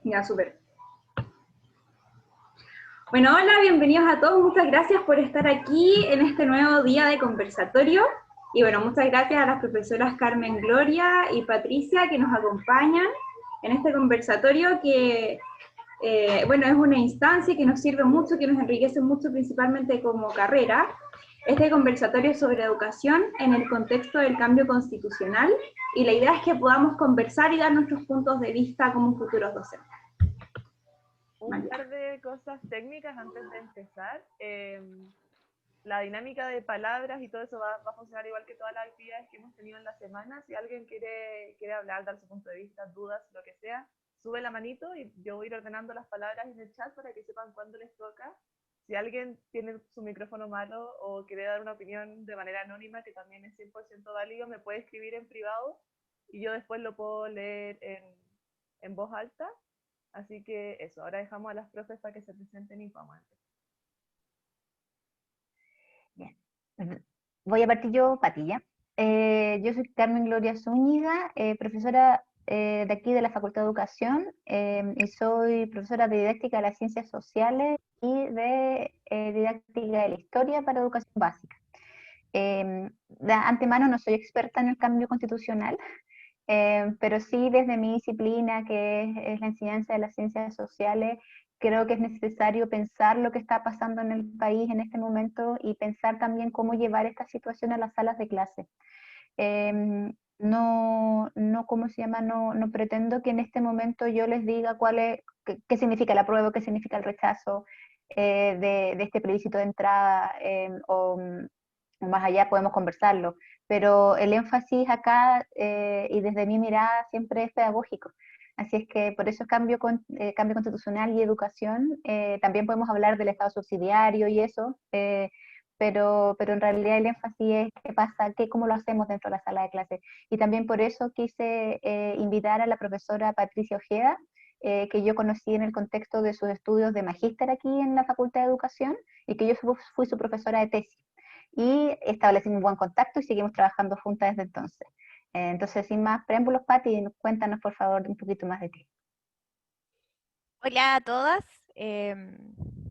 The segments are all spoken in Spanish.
Ya, súper. Bueno, hola, bienvenidos a todos. Muchas gracias por estar aquí en este nuevo día de conversatorio. Y bueno, muchas gracias a las profesoras Carmen Gloria y Patricia que nos acompañan en este conversatorio que, bueno, es una instancia que nos sirve mucho, que nos enriquece mucho principalmente como carrera. Este conversatorio es sobre educación en el contexto del cambio constitucional y la idea es que podamos conversar y dar nuestros puntos de vista como futuros docentes. Un par de cosas técnicas antes de empezar. La dinámica de palabras y todo eso va a funcionar igual que todas las actividades que hemos tenido en la semana. Si alguien quiere hablar, dar su punto de vista, dudas, lo que sea, sube la manito y yo voy a ir ordenando las palabras en el chat para que sepan cuándo les toca. Si alguien tiene su micrófono malo o quiere dar una opinión de manera anónima, que también es 100% válido, me puede escribir en privado y yo después lo puedo leer en voz alta. Así que eso, ahora dejamos a las profes para que se presenten y vamos a empezar. Bien. Voy a partir yo, Patilla. Yo soy Carmen Gloria Zúñiga, profesora de aquí de la Facultad de Educación, y soy profesora de didáctica de las ciencias sociales y de didáctica de la historia para educación básica. De antemano no soy experta en el cambio constitucional, pero sí desde mi disciplina, que es la enseñanza de las ciencias sociales, creo que es necesario pensar lo que está pasando en el país en este momento y pensar también cómo llevar esta situación a las salas de clase. No, ¿cómo se llama? No pretendo que en este momento yo les diga qué significa el apruebo, qué significa el rechazo de este plebiscito de entrada, o más allá podemos conversarlo, pero el énfasis acá y desde mi mirada siempre es pedagógico. Así es que por eso es cambio constitucional y educación. También podemos hablar del Estado subsidiario y eso, pero en realidad el énfasis es qué pasa, cómo lo hacemos dentro de la sala de clase. Y también por eso quise invitar a la profesora Patricia Ojeda, que yo conocí en el contexto de sus estudios de magíster aquí en la Facultad de Educación, y que yo fui su profesora de tesis. Y establecimos un buen contacto y seguimos trabajando juntas desde entonces. Entonces, sin más preámbulos, Pati, cuéntanos por favor un poquito más de ti. Hola a todas.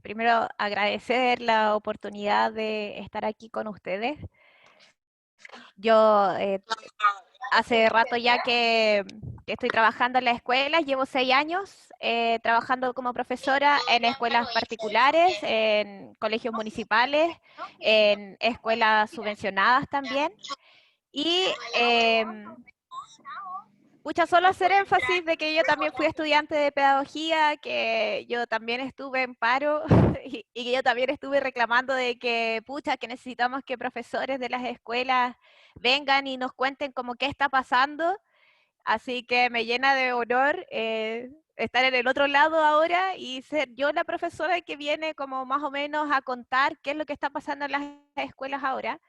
Primero agradecer la oportunidad de estar aquí con ustedes. Yo hace rato ya que estoy trabajando en la escuela, llevo 6 años trabajando como profesora en escuelas particulares, en colegios municipales, en escuelas subvencionadas también. Y solo hacer énfasis de que yo también fui estudiante de pedagogía, que yo también estuve en paro y que yo también estuve reclamando de que, que necesitamos que profesores de las escuelas vengan y nos cuenten como qué está pasando. Así que me llena de honor estar en el otro lado ahora y ser yo la profesora que viene como más o menos a contar qué es lo que está pasando en las escuelas ahora.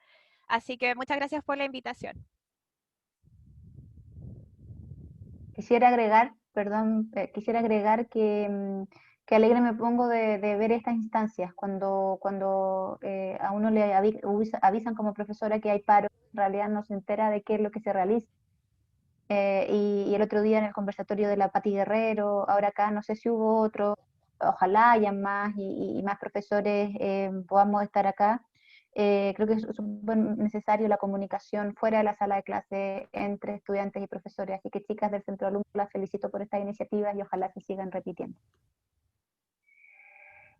Así que muchas gracias por la invitación. Quisiera agregar, perdón, quisiera agregar que alegre me pongo de ver estas instancias, cuando a uno le avisan como profesora que hay paro, en realidad no se entera de qué es lo que se realiza. Y el otro día en el conversatorio de la Pati Guerrero, ahora acá no sé si hubo otro, ojalá hayan más y más profesores podamos estar acá. Creo que es súper necesario la comunicación fuera de la sala de clase entre estudiantes y profesores, así que chicas del Centro Alumno las felicito por estas iniciativas y ojalá se sigan repitiendo.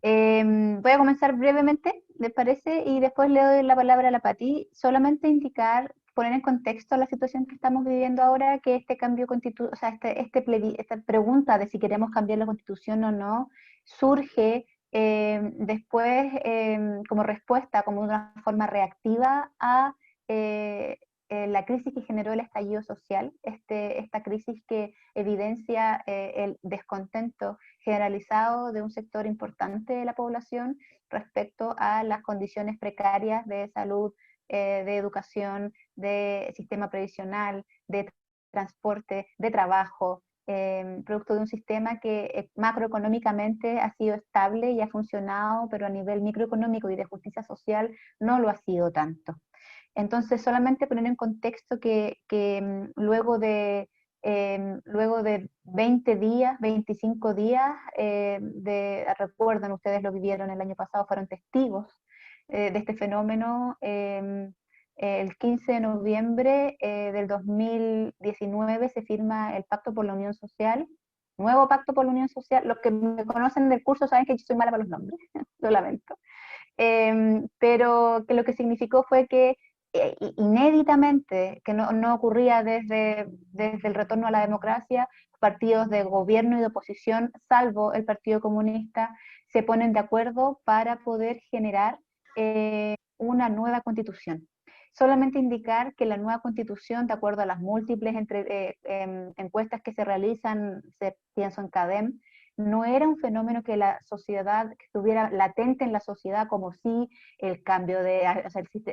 Voy a comenzar brevemente, ¿les parece? Y después le doy la palabra a la Pati. Solamente indicar, poner en contexto la situación que estamos viviendo ahora, que este cambio constitucional, o sea, esta pregunta de si queremos cambiar la constitución o no, surge después como respuesta, como una forma reactiva a la crisis que generó el estallido social, esta crisis que evidencia el descontento generalizado de un sector importante de la población respecto a las condiciones precarias de salud, de educación, de sistema previsional, de transporte, de trabajo, producto de un sistema que macroeconómicamente ha sido estable y ha funcionado, pero a nivel microeconómico y de justicia social no lo ha sido tanto. Entonces, solamente poner en contexto que luego de luego de 20 días, 25 días, recuerdan, ustedes lo vivieron el año pasado, fueron testigos de este fenómeno. El 15 de noviembre del 2019 se firma el Pacto por la Unión Social, nuevo Pacto por la Unión Social. Los que me conocen del curso saben que yo soy mala para los nombres, lo lamento. Pero que lo que significó fue que inéditamente, que no ocurría desde el retorno a la democracia, partidos de gobierno y de oposición, salvo el Partido Comunista, se ponen de acuerdo para poder generar una nueva constitución. Solamente indicar que la nueva constitución, de acuerdo a las múltiples encuestas que se realizan, pienso en CADEM, no era un fenómeno que la sociedad, que estuviera latente en la sociedad, como si el cambio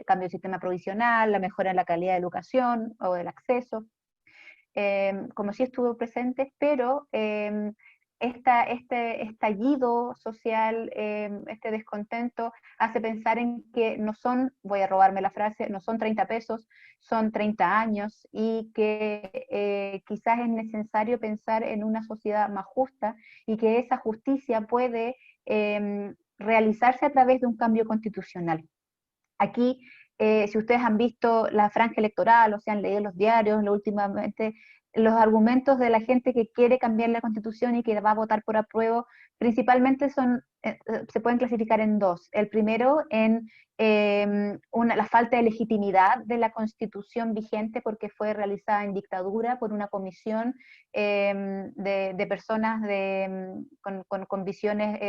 cambio del sistema provisional, la mejora en la calidad de educación o del acceso, como si estuvo presente, pero este estallido social, este descontento, hace pensar en que no son, voy a robarme la frase, no son 30 pesos, son 30 años, y que quizás es necesario pensar en una sociedad más justa, y que esa justicia puede realizarse a través de un cambio constitucional. Aquí, si ustedes han visto la franja electoral o se han leído los diarios últimamente, los argumentos de la gente que quiere cambiar la Constitución y que va a votar por apruebo, principalmente se pueden clasificar en dos. El primero, en la falta de legitimidad de la Constitución vigente, porque fue realizada en dictadura por una comisión de personas con visiones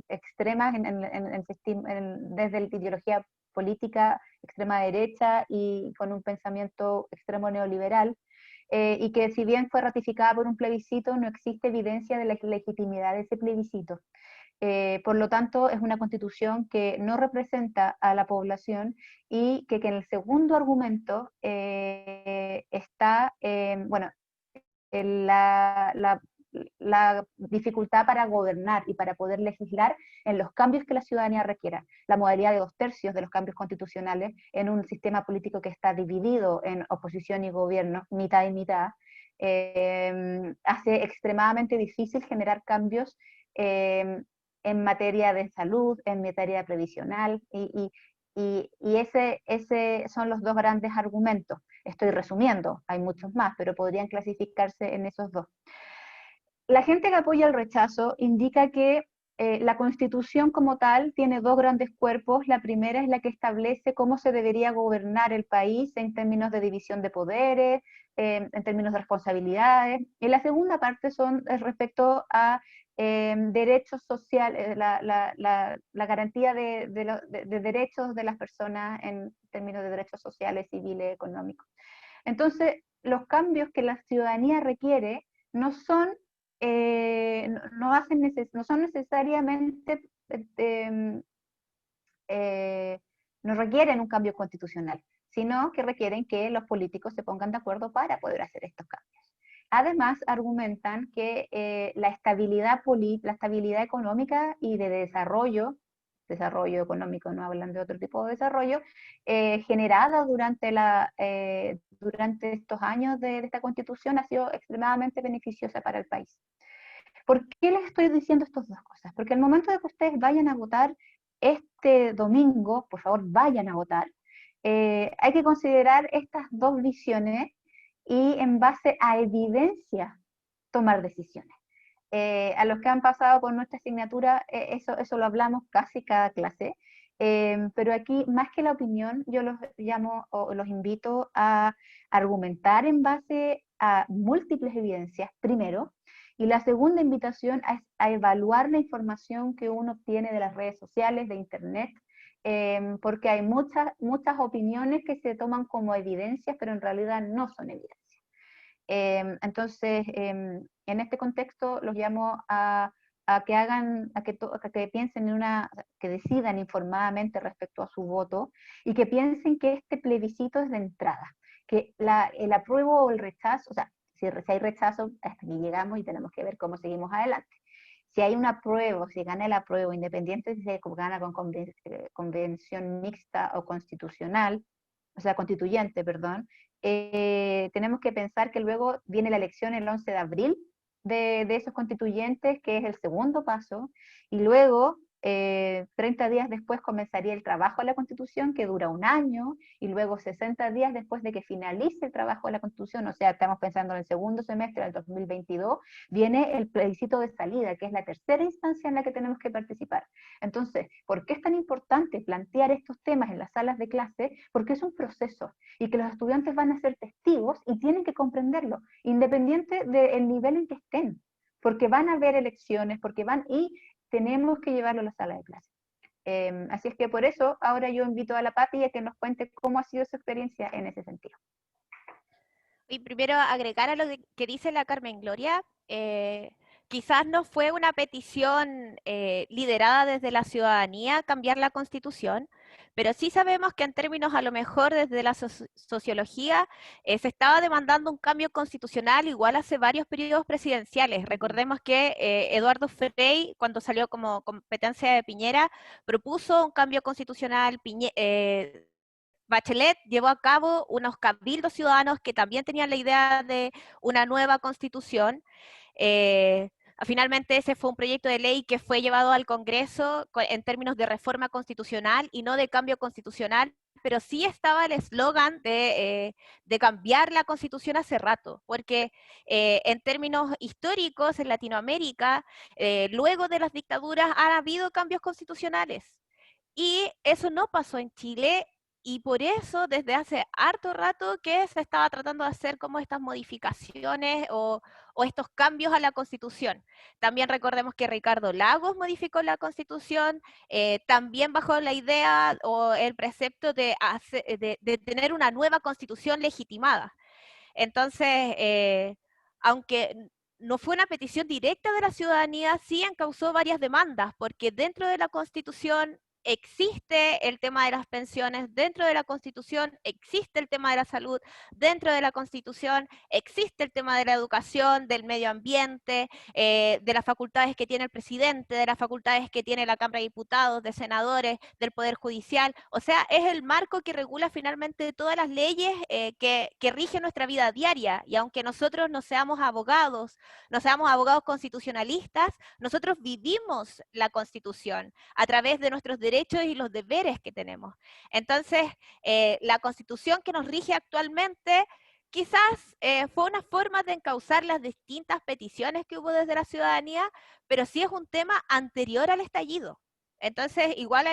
extremas desde la ideología política extrema derecha y con un pensamiento extremo neoliberal, y que si bien fue ratificada por un plebiscito, no existe evidencia de la legitimidad de ese plebiscito. Por lo tanto, es una constitución que no representa a la población, y que en el segundo argumento está, bueno, la dificultad para gobernar y para poder legislar en los cambios que la ciudadanía requiera. La modalidad de 2/3 de los cambios constitucionales en un sistema político que está dividido en oposición y gobierno, mitad y mitad, hace extremadamente difícil generar cambios en materia de salud, en materia previsional, y ese son los dos grandes argumentos. Estoy resumiendo, hay muchos más, pero podrían clasificarse en esos dos. La gente que apoya el rechazo indica que la Constitución como tal tiene dos grandes cuerpos. La primera es la que establece cómo se debería gobernar el país en términos de división de poderes, en términos de responsabilidades. Y la segunda parte es respecto a derechos sociales, la garantía de derechos de las personas en términos de derechos sociales, civiles, económicos. Entonces, los cambios que la ciudadanía requiere no son no son necesariamente, no requieren un cambio constitucional, sino que requieren que los políticos se pongan de acuerdo para poder hacer estos cambios. Además, argumentan que la estabilidad económica y de desarrollo económico, no hablan de otro tipo de desarrollo, generada durante estos años de esta Constitución, ha sido extremadamente beneficiosa para el país. ¿Por qué les estoy diciendo estas dos cosas? Porque al momento de que ustedes vayan a votar este domingo, por favor vayan a votar, hay que considerar estas dos visiones y en base a evidencia tomar decisiones. A los que han pasado por nuestra asignatura, eso lo hablamos casi cada clase, pero aquí, más que la opinión, yo los llamo o los invito a argumentar en base a múltiples evidencias, primero, y la segunda invitación es a evaluar la información que uno obtiene de las redes sociales, de internet, porque hay muchas opiniones que se toman como evidencias, pero en realidad no son evidencias. Entonces, en este contexto los llamo a que piensen que decidan informadamente respecto a su voto, y que piensen que este plebiscito es de entrada, que el apruebo o el rechazo, o sea, si hay rechazo, hasta aquí llegamos y tenemos que ver cómo seguimos adelante. Si hay un apruebo, si gana el apruebo, independiente si se gana con convención mixta o constitucional, o sea, constituyente, perdón, tenemos que pensar que luego viene la elección el 11 de abril de esos constituyentes, que es el segundo paso, y luego 30 días después comenzaría el trabajo de la Constitución, que dura un año, y luego 60 días después de que finalice el trabajo de la Constitución, o sea, estamos pensando en el segundo semestre del 2022, viene el plebiscito de salida, que es la tercera instancia en la que tenemos que participar. Entonces, ¿por qué es tan importante plantear estos temas en las salas de clase? Porque es un proceso, y que los estudiantes van a ser testigos y tienen que comprenderlo, independiente del nivel en que estén, porque van a haber elecciones, porque y tenemos que llevarlo a la sala de clase. Así es que por eso ahora yo invito a la Pati a que nos cuente cómo ha sido su experiencia en ese sentido. Y primero agregar a lo que dice la Carmen Gloria, quizás no fue una petición liderada desde la ciudadanía cambiar la Constitución, pero sí sabemos que en términos a lo mejor desde la sociología se estaba demandando un cambio constitucional igual hace varios periodos presidenciales. Recordemos que Eduardo Frei, cuando salió como competencia de Piñera, propuso un cambio constitucional. Bachelet llevó a cabo unos cabildos ciudadanos que también tenían la idea de una nueva constitución. Finalmente ese fue un proyecto de ley que fue llevado al Congreso en términos de reforma constitucional y no de cambio constitucional, pero sí estaba el eslogan de cambiar la Constitución hace rato, porque en términos históricos en Latinoamérica, luego de las dictaduras han habido cambios constitucionales. Y eso no pasó en Chile, y por eso desde hace harto rato que se estaba tratando de hacer como estas modificaciones o estos cambios a la Constitución. También recordemos que Ricardo Lagos modificó la Constitución, también bajo la idea o el precepto de tener una nueva Constitución legitimada. Entonces, aunque no fue una petición directa de la ciudadanía, sí encausó varias demandas, porque dentro de la Constitución existe el tema de las pensiones, dentro de la Constitución existe el tema de la salud, dentro de la Constitución existe el tema de la educación, del medio ambiente, de las facultades que tiene el presidente, de las facultades que tiene la Cámara de Diputados, de senadores, del Poder Judicial. O sea, es el marco que regula finalmente todas las leyes que rigen nuestra vida diaria. Y aunque nosotros no seamos abogados constitucionalistas, nosotros vivimos la Constitución a través de nuestros derechos y los deberes que tenemos. Entonces, la Constitución que nos rige actualmente quizás fue una forma de encauzar las distintas peticiones que hubo desde la ciudadanía, pero sí es un tema anterior al estallido. Entonces, igual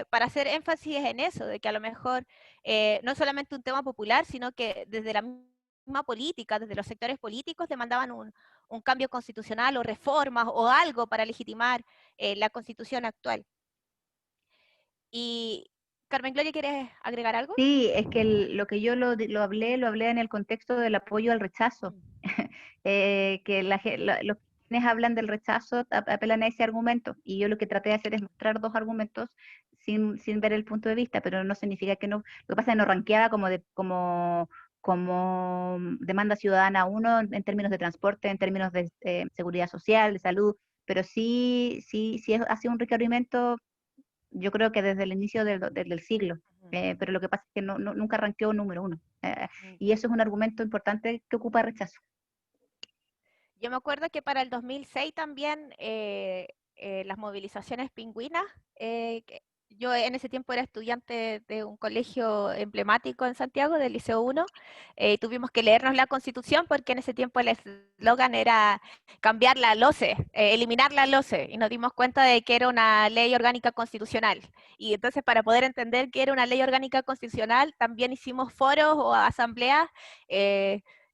para hacer énfasis en eso, de que a lo mejor no es solamente un tema popular, sino que desde la misma política, desde los sectores políticos demandaban un cambio constitucional o reformas o algo para legitimar la Constitución actual. Y Carmen Gloria, ¿quieres agregar algo? Sí, es que lo que yo lo hablé en el contexto del apoyo al rechazo. Que los quienes hablan del rechazo apelan a ese argumento, y yo lo que traté de hacer es mostrar dos argumentos sin ver el punto de vista, pero no significa que no, lo que pasa es que no ranqueaba como demanda ciudadana uno en términos de transporte, en términos de seguridad social, de salud, pero sí ha sido un requerimiento, yo creo que desde el inicio del siglo, pero lo que pasa es que nunca ranqueó número uno, y eso es un argumento importante que ocupa rechazo. Yo me acuerdo que para el 2006 también las movilizaciones pingüinas, yo en ese tiempo era estudiante de un colegio emblemático en Santiago, del Liceo 1, tuvimos que leernos la Constitución porque en ese tiempo el eslogan era cambiar la LOCE, eliminar la LOCE, y nos dimos cuenta de que era una ley orgánica constitucional. Y entonces para poder entender que era una ley orgánica constitucional, también hicimos foros o asambleas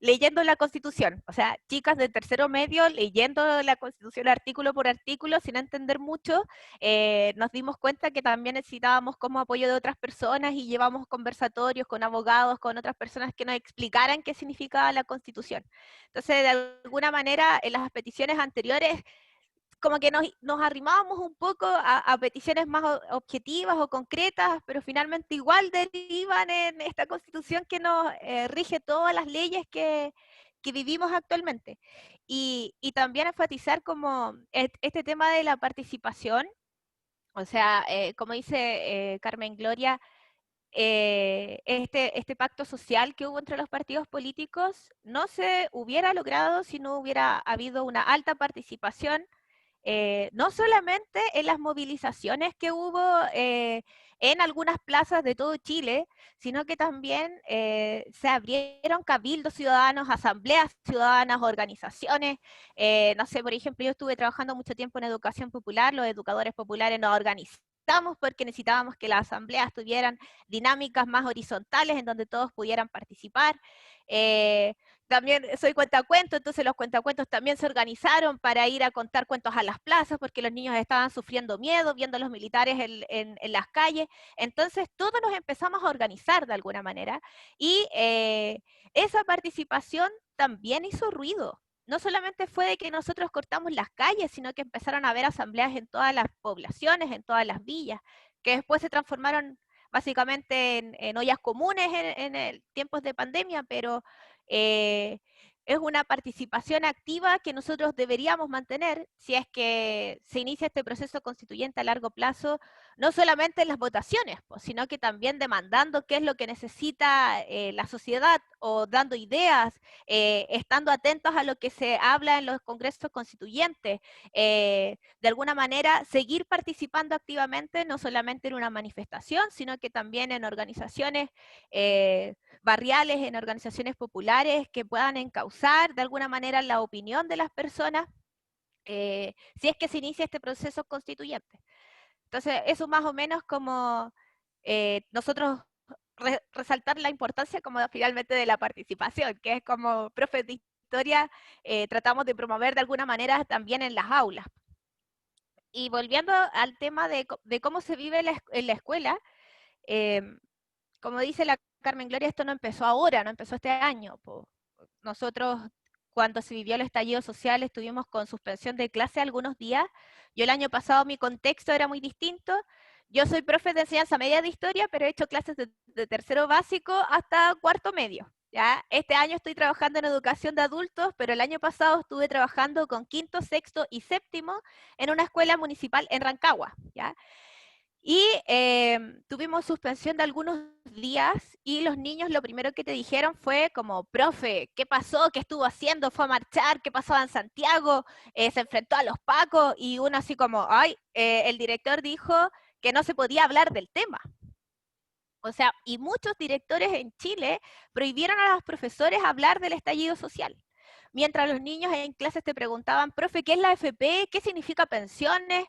leyendo la Constitución, o sea, chicas de tercero medio leyendo la Constitución artículo por artículo sin entender mucho, nos dimos cuenta que también necesitábamos como apoyo de otras personas y llevamos conversatorios con abogados, con otras personas que nos explicaran qué significaba la Constitución. Entonces, de alguna manera, en las peticiones anteriores, como que nos arrimábamos un poco a peticiones más objetivas o concretas, pero finalmente igual derivan en esta Constitución que nos rige todas las leyes que vivimos actualmente. Y también enfatizar como este tema de la participación, o sea, como dice Carmen Gloria, este pacto social que hubo entre los partidos políticos no se hubiera logrado si no hubiera habido una alta participación, no solamente en las movilizaciones que hubo en algunas plazas de todo Chile, sino que también se abrieron cabildos ciudadanos, asambleas ciudadanas, organizaciones. No sé, por ejemplo, yo estuve trabajando mucho tiempo en educación popular, los educadores populares nos organizamos porque necesitábamos que las asambleas tuvieran dinámicas más horizontales en donde todos pudieran participar. También soy cuentacuentos, entonces los cuentacuentos también se organizaron para ir a contar cuentos a las plazas, porque los niños estaban sufriendo miedo, viendo a los militares en las calles. Entonces todos nos empezamos a organizar de alguna manera, y esa participación también hizo ruido. No solamente fue de que nosotros cortamos las calles, sino que empezaron a haber asambleas en todas las poblaciones, en todas las villas, que después se transformaron básicamente en ollas comunes en tiempos de pandemia, pero es una participación activa que nosotros deberíamos mantener si es que se inicia este proceso constituyente a largo plazo, no solamente en las votaciones, pues, sino que también demandando qué es lo que necesita la sociedad, o dando ideas, estando atentos a lo que se habla en los congresos constituyentes, de alguna manera seguir participando activamente, no solamente en una manifestación, sino que también en organizaciones barriales, en organizaciones populares que puedan encauzar de alguna manera la opinión de las personas, si es que se inicia este proceso constituyente. Entonces, eso más o menos como nosotros resaltar la importancia como finalmente de la participación, que es como profes de historia tratamos de promover de alguna manera también en las aulas. Y volviendo al tema de cómo se vive en la escuela, como dice la Carmen Gloria, esto no empezó ahora, no empezó este año. Nosotros, cuando se vivió el estallido social, estuvimos con suspensión de clase algunos días. Yo el año pasado mi contexto era muy distinto. Yo soy profe de enseñanza media de historia, pero he hecho clases de tercero básico hasta cuarto medio. ¿ya? Este año estoy trabajando en educación de adultos, pero el año pasado estuve trabajando con quinto, sexto y séptimo en una escuela municipal en Rancagua. ¿ya? Y tuvimos suspensión de algunos días, y los niños lo primero que te dijeron fue como, profe, ¿qué pasó? ¿Qué estuvo haciendo? ¿Fue a marchar? ¿Qué pasaba en Santiago? ¿Se enfrentó a los pacos? Y uno así como, ay, el director dijo que no se podía hablar del tema. O sea, y muchos directores en Chile prohibieron a los profesores hablar del estallido social. Mientras los niños en clases te preguntaban, profe, ¿qué es la AFP? ¿Qué significa pensiones?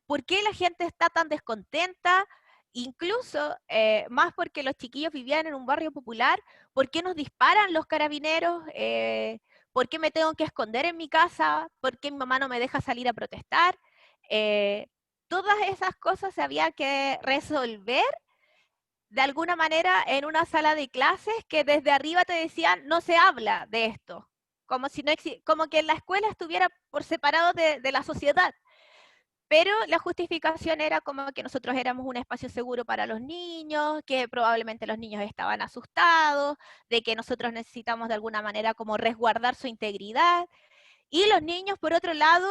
¿Por qué la gente está tan descontenta? Incluso, más porque los chiquillos vivían en un barrio popular, ¿por qué nos disparan los carabineros? ¿Por qué me tengo que esconder en mi casa? ¿Por qué mi mamá no me deja salir a protestar? Todas esas cosas se había que resolver de alguna manera en una sala de clases que desde arriba te decían no se habla de esto, como si no como que la escuela estuviera por separado de la sociedad. Pero la justificación era como que nosotros éramos un espacio seguro para los niños, que probablemente los niños estaban asustados, de que nosotros necesitamos de alguna manera como resguardar su integridad. Y los niños, por otro lado,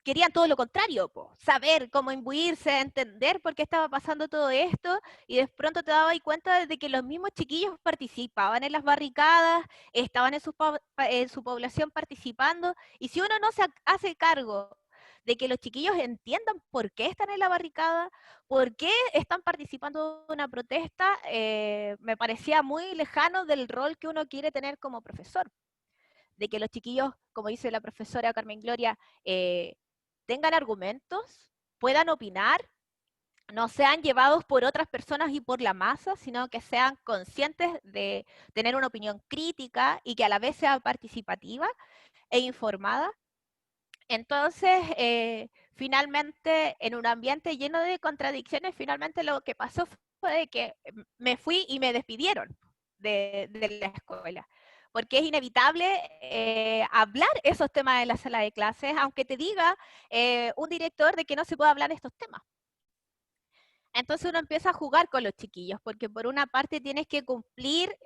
querían todo lo contrario, saber cómo imbuirse, entender por qué estaba pasando todo esto, y de pronto te dabas cuenta de que los mismos chiquillos participaban en las barricadas, estaban en su población participando, y si uno no se hace cargo de que los chiquillos entiendan por qué están en la barricada, por qué están participando de una protesta, me parecía muy lejano del rol que uno quiere tener como profesor. De que los chiquillos, como dice la profesora Carmen Gloria, tengan argumentos, puedan opinar, no sean llevados por otras personas y por la masa, sino que sean conscientes de tener una opinión crítica y que a la vez sea participativa e informada. Entonces, finalmente, en un ambiente lleno de contradicciones, finalmente lo que pasó fue que me fui y me despidieron de la escuela, porque es inevitable hablar esos temas en la sala de clases, aunque te diga un director de que no se puede hablar de estos temas. Entonces uno empieza a jugar con los chiquillos, porque por una parte tienes que cumplir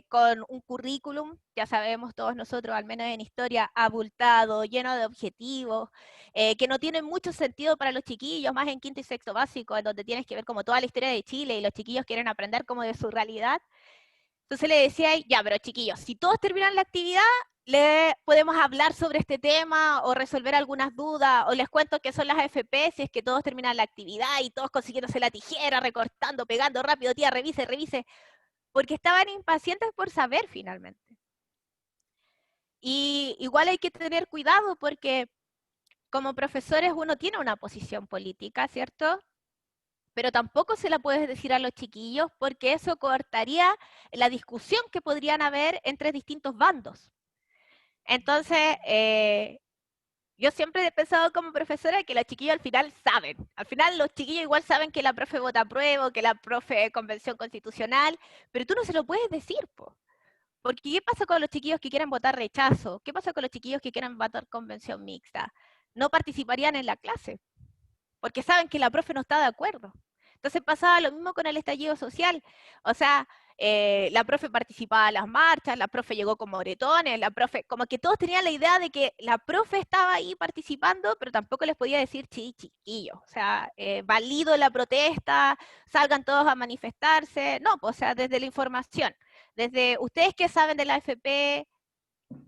con un currículum, ya sabemos todos nosotros, al menos en historia, abultado, lleno de objetivos, que no tienen mucho sentido para los chiquillos, más en quinto y sexto básico, en donde tienes que ver como toda la historia de Chile y los chiquillos quieren aprender como de su realidad. Entonces le decía, ya, pero chiquillos, si todos terminan la actividad, le podemos hablar sobre este tema o resolver algunas dudas, o les cuento qué son las AFP si es que todos terminan la actividad y todos consiguiéndose la tijera, recortando, pegando rápido, tía, revise, revise, porque estaban impacientes por saber finalmente. Y igual hay que tener cuidado porque como profesores uno tiene una posición política, ¿cierto? Pero tampoco se la puedes decir a los chiquillos porque eso cortaría la discusión que podrían haber entre distintos bandos. Entonces, yo siempre he pensado como profesora que los chiquillos al final saben. Al final los chiquillos igual saben que la profe vota apruebo, que la profe convención constitucional, pero tú no se lo puedes decir, po. Porque ¿qué pasa con los chiquillos que quieren votar rechazo? ¿Qué pasa con los chiquillos que quieren votar convención mixta? No participarían en la clase, porque saben que la profe no está de acuerdo. Entonces pasaba lo mismo con el estallido social. O sea, la profe participaba en las marchas, la profe llegó con moretones, la profe, como que todos tenían la idea de que la profe estaba ahí participando, pero tampoco les podía decir, chiquillos, o sea, valido la protesta, salgan todos a manifestarse. No, pues, o sea, desde la información, desde ustedes que saben de la AFP,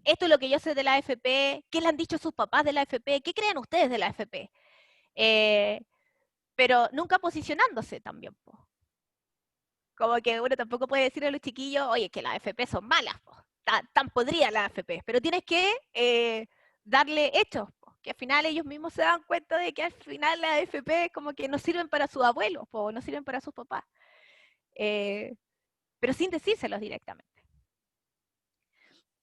esto es lo que yo sé de la AFP, ¿qué le han dicho sus papás de la AFP? ¿Qué creen ustedes de la AFP? Pero nunca posicionándose también, po. Como que uno tampoco puede decirle a los chiquillos, oye, que las AFP son malas, po. Tan podridas las AFP, pero tienes que darle hechos, po, que al final ellos mismos se dan cuenta de que al final las AFP como que no sirven para sus abuelos, po, no sirven para sus papás, pero sin decírselos directamente.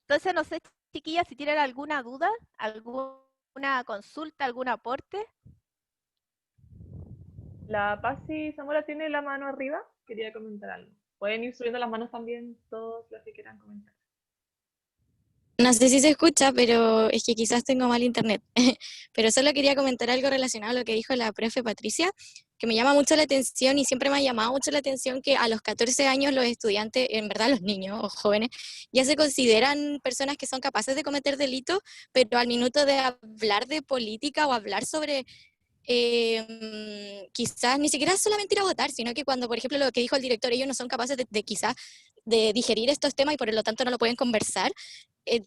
Entonces, no sé, chiquillas, si tienen alguna duda, alguna consulta, algún aporte. La Pasi Zamora tiene la mano arriba, quería comentar algo. Pueden ir subiendo las manos también todos los que quieran comentar. No sé si se escucha, pero es que quizás tengo mal internet. Pero solo quería comentar algo relacionado a lo que dijo la profe Patricia, que me llama mucho la atención y siempre me ha llamado mucho la atención que a los 14 años los estudiantes, en verdad los niños o jóvenes, ya se consideran personas que son capaces de cometer delitos, pero al minuto de hablar de política o hablar sobre quizás ni siquiera solamente ir a votar, sino que cuando, por ejemplo, lo que dijo el director, ellos no son capaces de quizás de digerir estos temas y por lo tanto no lo pueden conversar.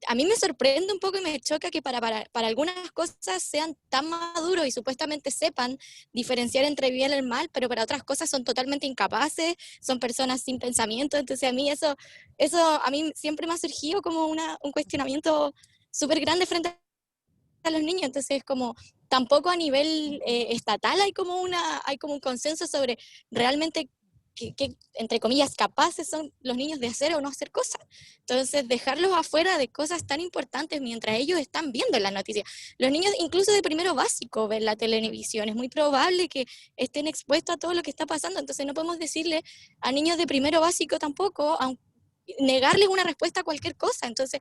A mí me sorprende un poco y me choca que para algunas cosas sean tan maduros y supuestamente sepan diferenciar entre el bien y el mal, pero para otras cosas son totalmente incapaces, son personas sin pensamiento. Entonces a mí eso a mí siempre me ha surgido como un cuestionamiento súper grande frente a los niños. Entonces es como tampoco a nivel estatal hay como un consenso sobre realmente que, entre comillas, capaces son los niños de hacer o no hacer cosas. Entonces, dejarlos afuera de cosas tan importantes mientras ellos están viendo las noticias. Los niños, incluso de primero básico, ven la televisión. Es muy probable que estén expuestos a todo lo que está pasando. Entonces, no podemos decirle a niños de primero básico tampoco, negarles una respuesta a cualquier cosa. Entonces,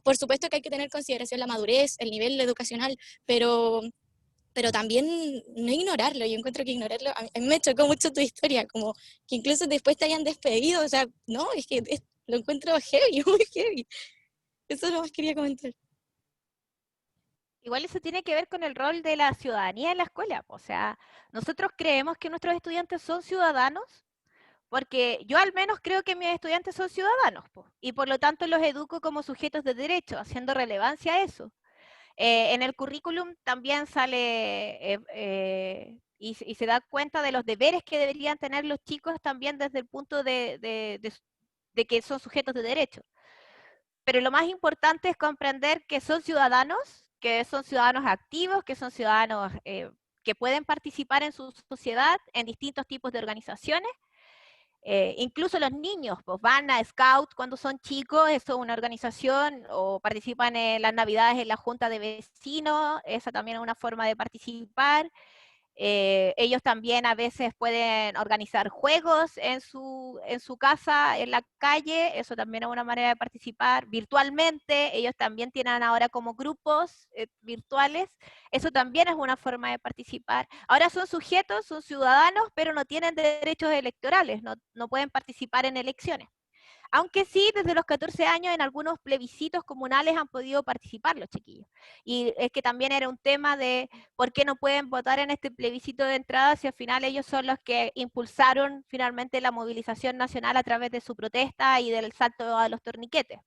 por supuesto que hay que tener en consideración la madurez, el nivel educacional, pero también no ignorarlo. Yo encuentro que ignorarlo, a mí me chocó mucho tu historia, como que incluso después te hayan despedido, o sea, no, es que lo encuentro heavy, muy heavy. Eso no más quería comentar. Igual eso tiene que ver con el rol de la ciudadanía en la escuela. O sea, nosotros creemos que nuestros estudiantes son ciudadanos, porque yo al menos creo que mis estudiantes son ciudadanos, po, y por lo tanto los educo como sujetos de derecho, haciendo relevancia a eso. En el currículum también sale y se da cuenta de los deberes que deberían tener los chicos también desde el punto de que son sujetos de derecho. Pero lo más importante es comprender que son ciudadanos activos, que son ciudadanos que pueden participar en su sociedad, en distintos tipos de organizaciones. Incluso los niños pues, van a Scout cuando son chicos, eso es una organización, o participan en las navidades en la junta de vecinos, esa también es una forma de participar. Ellos también a veces pueden organizar juegos en su casa, en la calle, eso también es una manera de participar. Virtualmente, ellos también tienen ahora como grupos virtuales, eso también es una forma de participar. Ahora son sujetos, son ciudadanos, pero no tienen derechos electorales, no pueden participar en elecciones. Aunque sí, desde los 14 años en algunos plebiscitos comunales han podido participar los chiquillos. Y es que también era un tema de por qué no pueden votar en este plebiscito de entrada si al final ellos son los que impulsaron finalmente la movilización nacional a través de su protesta y del salto a los torniquetes.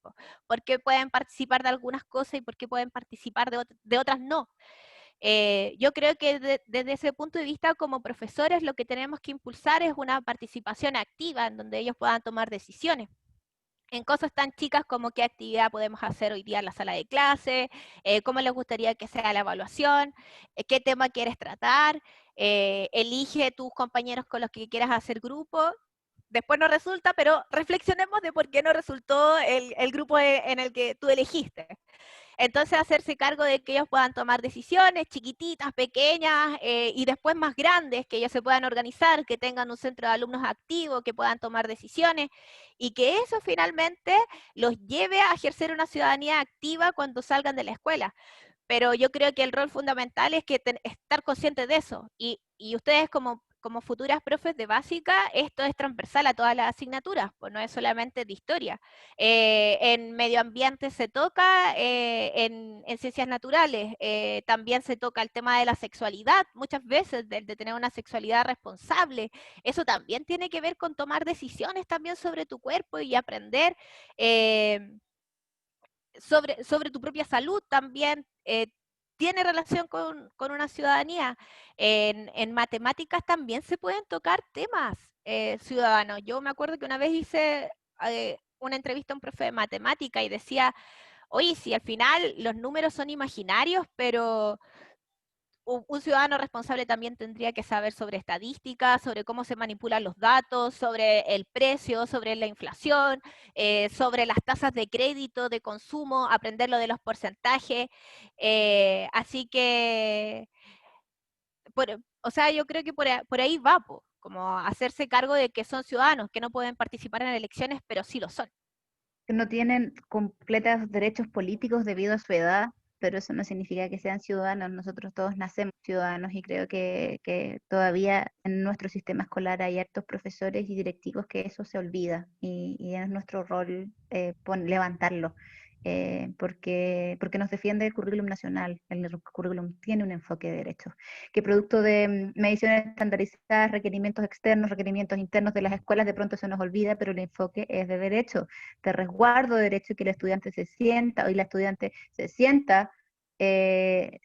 ¿Por qué pueden participar de algunas cosas y por qué pueden participar de otras no? Yo creo que desde ese punto de vista, como profesores, lo que tenemos que impulsar es una participación activa en donde ellos puedan tomar decisiones en cosas tan chicas como qué actividad podemos hacer hoy día en la sala de clase, cómo les gustaría que sea la evaluación, qué tema quieres tratar, elige tus compañeros con los que quieras hacer grupo. Después no resulta, pero reflexionemos de por qué no resultó el grupo en el que tú elegiste. Entonces, hacerse cargo de que ellos puedan tomar decisiones chiquititas, pequeñas, y después más grandes, que ellos se puedan organizar, que tengan un centro de alumnos activo, que puedan tomar decisiones, y que eso finalmente los lleve a ejercer una ciudadanía activa cuando salgan de la escuela. Pero yo creo que el rol fundamental es que estar conscientes de eso, y ustedes como futuras profes de básica, esto es transversal a todas las asignaturas, pues no es solamente de historia. En medio ambiente se toca, en ciencias naturales, también se toca el tema de la sexualidad, muchas veces, de tener una sexualidad responsable. Eso también tiene que ver con tomar decisiones también sobre tu cuerpo y aprender sobre tu propia salud también. Tiene relación con una ciudadanía. En matemáticas también se pueden tocar temas ciudadanos. Yo me acuerdo que una vez hice una entrevista a un profe de matemática y decía, oye, si al final los números son imaginarios, pero un ciudadano responsable también tendría que saber sobre estadísticas, sobre cómo se manipulan los datos, sobre el precio, sobre la inflación, sobre las tasas de crédito, de consumo, aprender lo de los porcentajes. Así que, o sea, yo creo que por ahí va, como hacerse cargo de que son ciudadanos, que no pueden participar en elecciones, pero sí lo son. Que no tienen completos derechos políticos debido a su edad, pero eso no significa que sean ciudadanos. Nosotros todos nacemos ciudadanos y creo que todavía en nuestro sistema escolar hay hartos profesores y directivos que eso se olvida y es nuestro rol levantarlo. Porque nos defiende el currículum nacional, el currículum tiene un enfoque de derechos, que producto de mediciones estandarizadas, requerimientos externos, requerimientos internos de las escuelas, de pronto se nos olvida, pero el enfoque es de derecho, de resguardo de derecho, que el estudiante se sienta, y la estudiante se sienta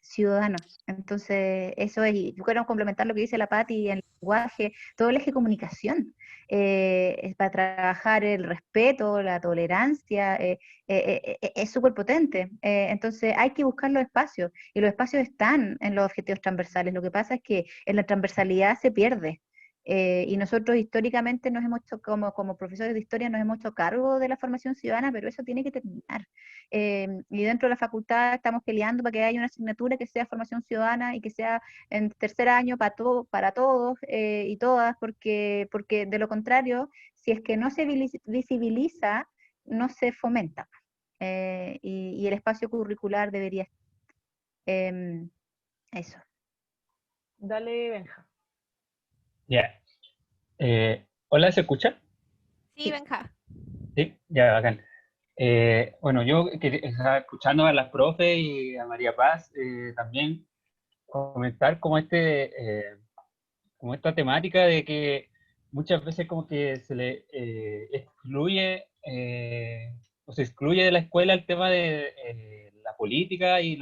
ciudadanos. Entonces, eso es, y yo quiero complementar lo que dice la Patti en el lenguaje, todo el eje de comunicación, es para trabajar el respeto, la tolerancia, es súper potente. Entonces, hay que buscar los espacios, y los espacios están en los objetivos transversales. Lo que pasa es que en la transversalidad se pierde. Y nosotros históricamente nos hemos hecho, como profesores de historia, nos hemos hecho cargo de la formación ciudadana, pero eso tiene que terminar. Y dentro de la facultad estamos peleando para que haya una asignatura que sea formación ciudadana y que sea en tercer año para todos y todas, porque de lo contrario, si es que no se visibiliza, no se fomenta. Y el espacio curricular debería eso. Dale, Benja. Ya. Hola, ¿se escucha? Sí, Benja. Sí, ya, bacán. Bueno, yo estaba escuchando a las profes y a María Paz también comentar como esta temática de que muchas veces como que se le excluye o se excluye de la escuela el tema de la política y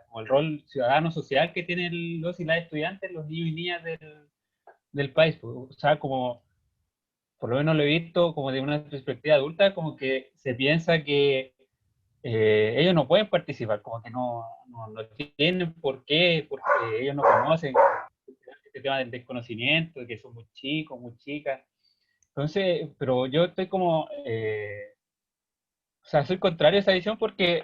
como el rol ciudadano social que tienen los y las estudiantes, los niños y niñas del país. O sea, como por lo menos lo he visto como de una perspectiva adulta, como que se piensa que ellos no pueden participar, como que no tienen por qué, porque ellos no conocen este tema del desconocimiento, de que son muy chicos, muy chicas. Entonces, pero yo estoy como, o sea, soy contrario a esa visión porque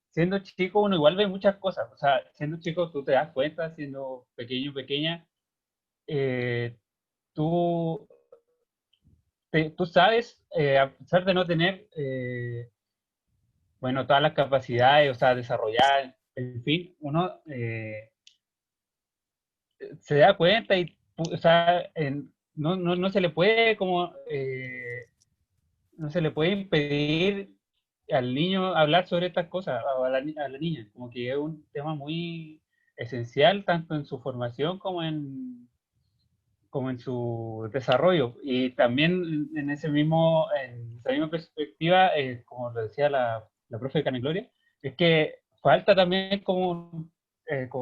siendo chico uno igual ve muchas cosas, o sea, siendo chico tú te das cuenta, siendo pequeño, pequeña, tú, tú sabes, a pesar de no tener, bueno, todas las capacidades, o sea, desarrollar, en fin, uno se da cuenta y, o sea, no se le puede como, no se le puede impedir al niño hablar sobre estas cosas, o a la niña, como que es un tema muy esencial, tanto en su formación como en su desarrollo. Y también en esa misma perspectiva, como lo decía la profe Carmen Gloria, es que falta también como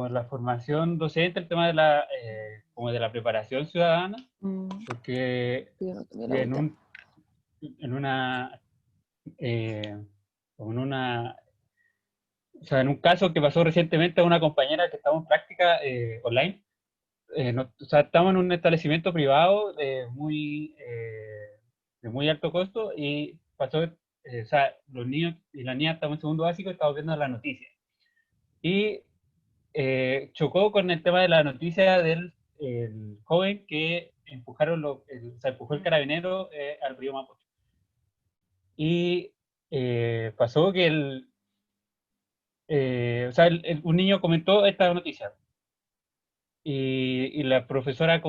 la formación docente, el tema como de la preparación ciudadana, porque en en una, eh, en una, o sea, en un caso que pasó recientemente a una compañera que estaba en práctica online, o sea, estamos en un establecimiento privado de muy alto costo y pasó, o sea, los niños y la niña estaban en segundo básico y estábamos viendo la noticia. Y chocó con el tema de la noticia del el joven que o sea, empujó el carabinero al río Mapocho. Y pasó que o sea, un niño comentó esta noticia. Y la profesora,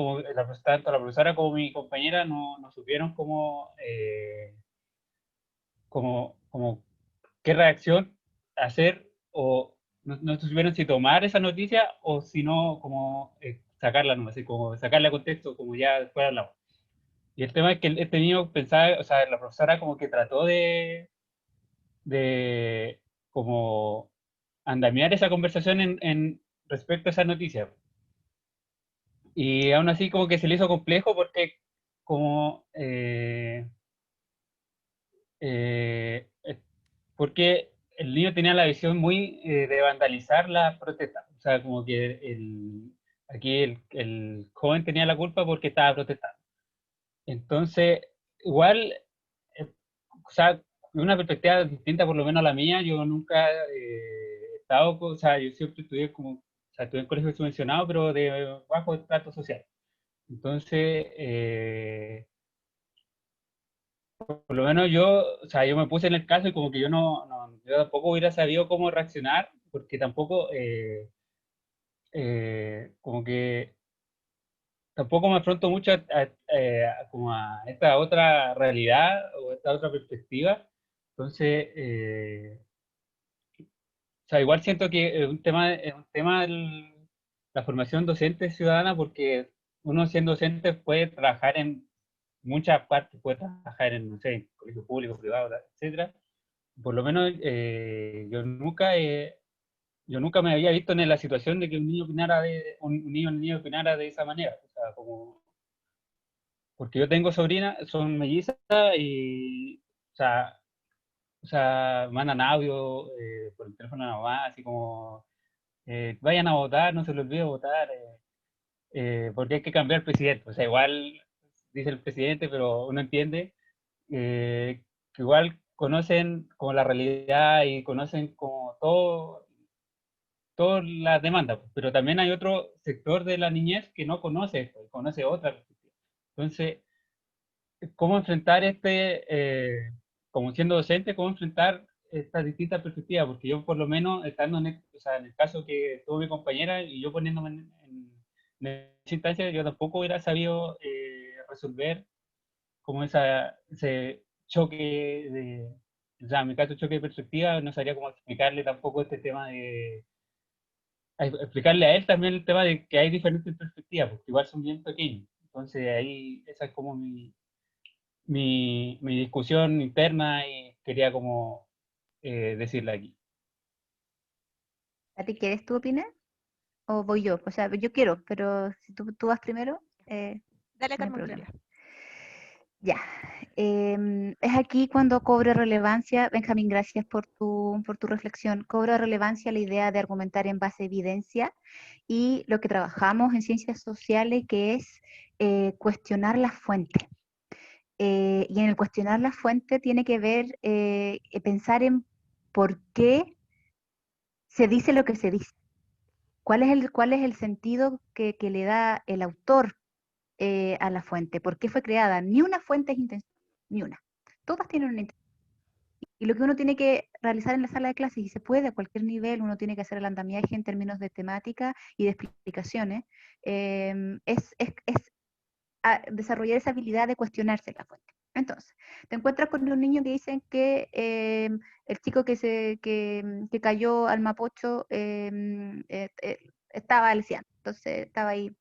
tanto la profesora como mi compañera no supieron cómo qué reacción hacer, o no supieron si tomar esa noticia o si no, como sacarla, no, así como sacarla a contexto, como ya después hablamos. Y el tema es que este niño pensaba, o sea, la profesora como que trató de como andamiar esa conversación respecto a esa noticia. Y aún así como que se le hizo complejo porque como eh, eh, porque el niño tenía la visión muy de vandalizar la protesta. O sea, como que aquí el joven tenía la culpa porque estaba protestando. Entonces, igual, o sea, de una perspectiva distinta por lo menos a la mía, yo nunca he estado, o sea, yo siempre estudié o sea, estudié en colegio subvencionado, pero de bajo estrato social. Entonces, por lo menos yo, o sea, yo me puse en el caso y como que yo tampoco hubiera sabido cómo reaccionar, porque tampoco, como que tampoco me afronto mucho como a esta otra realidad o esta otra perspectiva. Entonces, o sea, igual siento que es un tema la formación docente ciudadana, porque uno siendo docente puede trabajar en muchas partes, puede trabajar en, no sé, en colegio público, privado, etcétera. Por lo menos yo nunca me había visto en la situación de que un niño opinara de esa manera. O sea, porque yo tengo sobrinas, son mellizas y, o sea, mandan audio por el teléfono de la mamá, así como, vayan a votar, no se les olvide votar, porque hay que cambiar el presidente. O sea, igual dice el presidente, pero uno entiende que igual conocen como la realidad y conocen como todas las demandas, pero también hay otro sector de la niñez que no conoce esto, conoce otra perspectiva. Entonces, ¿cómo enfrentar como siendo docente, cómo enfrentar estas distintas perspectivas? Porque yo por lo menos, estando o sea, en el caso que tuvo mi compañera y yo poniéndome en esa instancia, yo tampoco hubiera sabido resolver como ese choque o sea, en mi caso choque de perspectiva, no sabría cómo explicarle tampoco este tema explicarle a él también el tema de que hay diferentes perspectivas, porque igual son bien pequeños. Entonces ahí esa es como mi discusión interna y quería como decirla aquí. ¿A ti quieres tú opinar? ¿O voy yo? O sea, yo quiero, pero si tú vas primero, Dale, no hay Carmen problema. Gloria. Ya. Es aquí cuando cobra relevancia, Benjamín, gracias por tu reflexión, cobra relevancia la idea de argumentar en base a evidencia y lo que trabajamos en ciencias sociales, que es cuestionar la fuente. Y en el cuestionar la fuente tiene que ver pensar en por qué se dice lo que se dice. ¿Cuál es el sentido que le da el autor a la fuente. ¿Por qué fue creada? Ni una fuente es intencional, ni una. Todas tienen una intención. Y lo que uno tiene que realizar en la sala de clases, y se puede a cualquier nivel, uno tiene que hacer el andamiaje en términos de temática y de explicaciones, es desarrollar esa habilidad de cuestionarse la fuente. Entonces, te encuentras con un niño que dicen que el chico que cayó al Mapocho estaba leseando, entonces estaba ahí,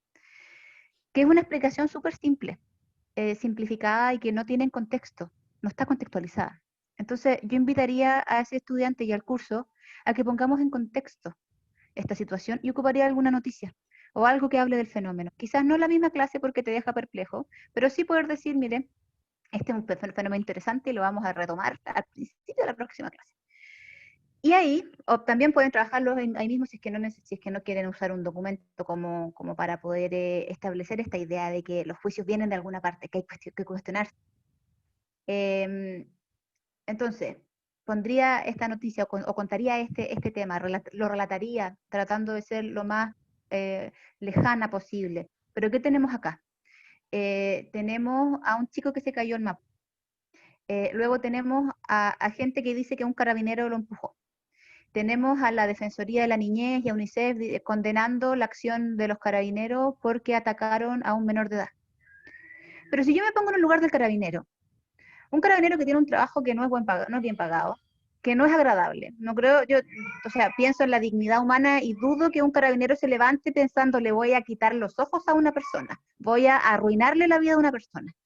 que es una explicación súper simple, simplificada y que no tiene contexto, no está contextualizada. Entonces, yo invitaría a ese estudiante y al curso a que pongamos en contexto esta situación y ocuparía alguna noticia o algo que hable del fenómeno. Quizás no la misma clase porque te deja perplejo, pero sí poder decir, miren, este es un fenómeno interesante y lo vamos a retomar al principio de la próxima clase. Y ahí también pueden trabajarlo ahí mismo si es que no quieren usar un documento como para poder establecer esta idea de que los juicios vienen de alguna parte, que hay que cuestionarse. Entonces, pondría esta noticia o contaría este tema, lo relataría tratando de ser lo más lejana posible. Pero ¿qué tenemos acá? Tenemos a un chico que se cayó en mapa. Luego tenemos a gente que dice que un carabinero lo empujó. Tenemos a la Defensoría de la Niñez y a UNICEF condenando la acción de los carabineros porque atacaron a un menor de edad. Pero si yo me pongo en el lugar del carabinero, un carabinero que tiene un trabajo que no es bien pagado, que no es agradable, no creo, o sea, pienso en la dignidad humana y dudo que un carabinero se levante pensando le voy a quitar los ojos a una persona, voy a arruinarle la vida a una persona.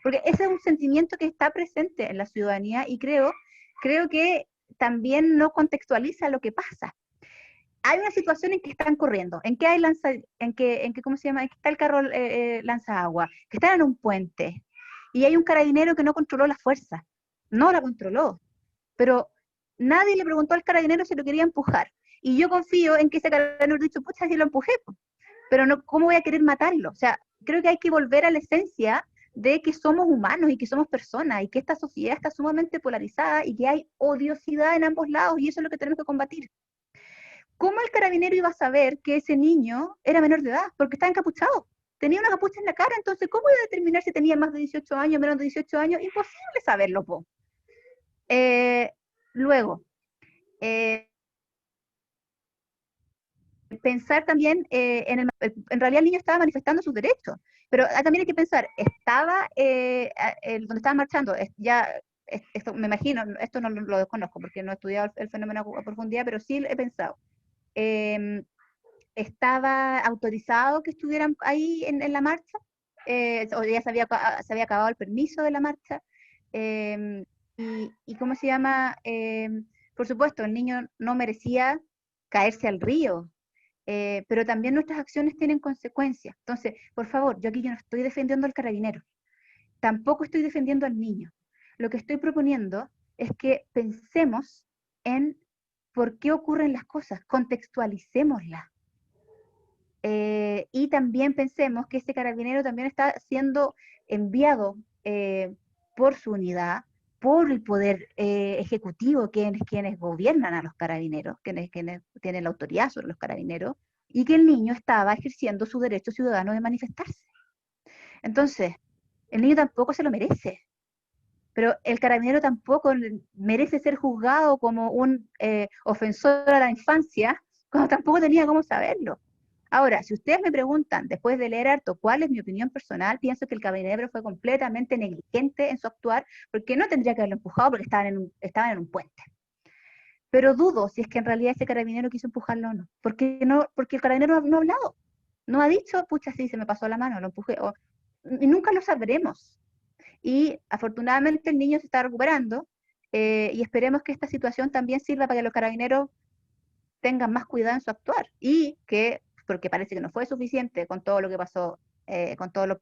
Porque ese es un sentimiento que está presente en la ciudadanía y creo que también no contextualiza lo que pasa. Hay una situación en que están corriendo, en que hay ¿cómo se llama? En que está el carro lanza agua, que están en un puente y hay un carabinero que no controló la fuerza, no la controló, pero nadie le preguntó al carabinero si lo quería empujar. Y yo confío en que ese carabinero ha dicho, pucha, sí lo empujé, pero no, ¿cómo voy a querer matarlo? O sea, creo que hay que volver a la esencia de que somos humanos y que somos personas y que esta sociedad está sumamente polarizada y que hay odiosidad en ambos lados y eso es lo que tenemos que combatir. ¿Cómo el carabinero iba a saber que ese niño era menor de edad? Porque estaba encapuchado. Tenía una capucha en la cara, entonces, ¿cómo iba a determinar si tenía más de 18 años, menos de 18 años? Imposible saberlo, po. Luego, pensar también en realidad el niño estaba manifestando sus derechos, pero también hay que pensar, estaba donde estaban marchando, esto, me imagino, esto no lo desconozco porque no he estudiado el fenómeno a profundidad, pero sí he pensado, ¿estaba autorizado que estuvieran ahí en la marcha? ¿O ya se había acabado el permiso de la marcha? Y ¿cómo se llama? Por supuesto, el niño no merecía caerse al río, pero también nuestras acciones tienen consecuencias. Entonces, por favor, yo aquí no estoy defendiendo al carabinero, tampoco estoy defendiendo al niño. Lo que estoy proponiendo es que pensemos en por qué ocurren las cosas, contextualicémoslas. Y también pensemos que este carabinero también está siendo enviado por su unidad, por el poder ejecutivo, quienes gobiernan a los carabineros, quienes tienen la autoridad sobre los carabineros, y que el niño estaba ejerciendo su derecho ciudadano de manifestarse. Entonces, el niño tampoco se lo merece, pero el carabinero tampoco merece ser juzgado como un ofensor a la infancia, cuando tampoco tenía cómo saberlo. Ahora, si ustedes me preguntan, después de leer harto, cuál es mi opinión personal, pienso que el carabinero fue completamente negligente en su actuar, porque no tendría que haberlo empujado porque estaban en un puente. Pero dudo si es que en realidad ese carabinero quiso empujarlo o no. Porque el carabinero no ha hablado. No ha dicho, pucha, sí, se me pasó la mano, lo empujé. Y nunca lo sabremos. Y afortunadamente el niño se está recuperando y esperemos que esta situación también sirva para que los carabineros tengan más cuidado en su actuar y que, porque parece que no fue suficiente con todo lo que pasó, con todo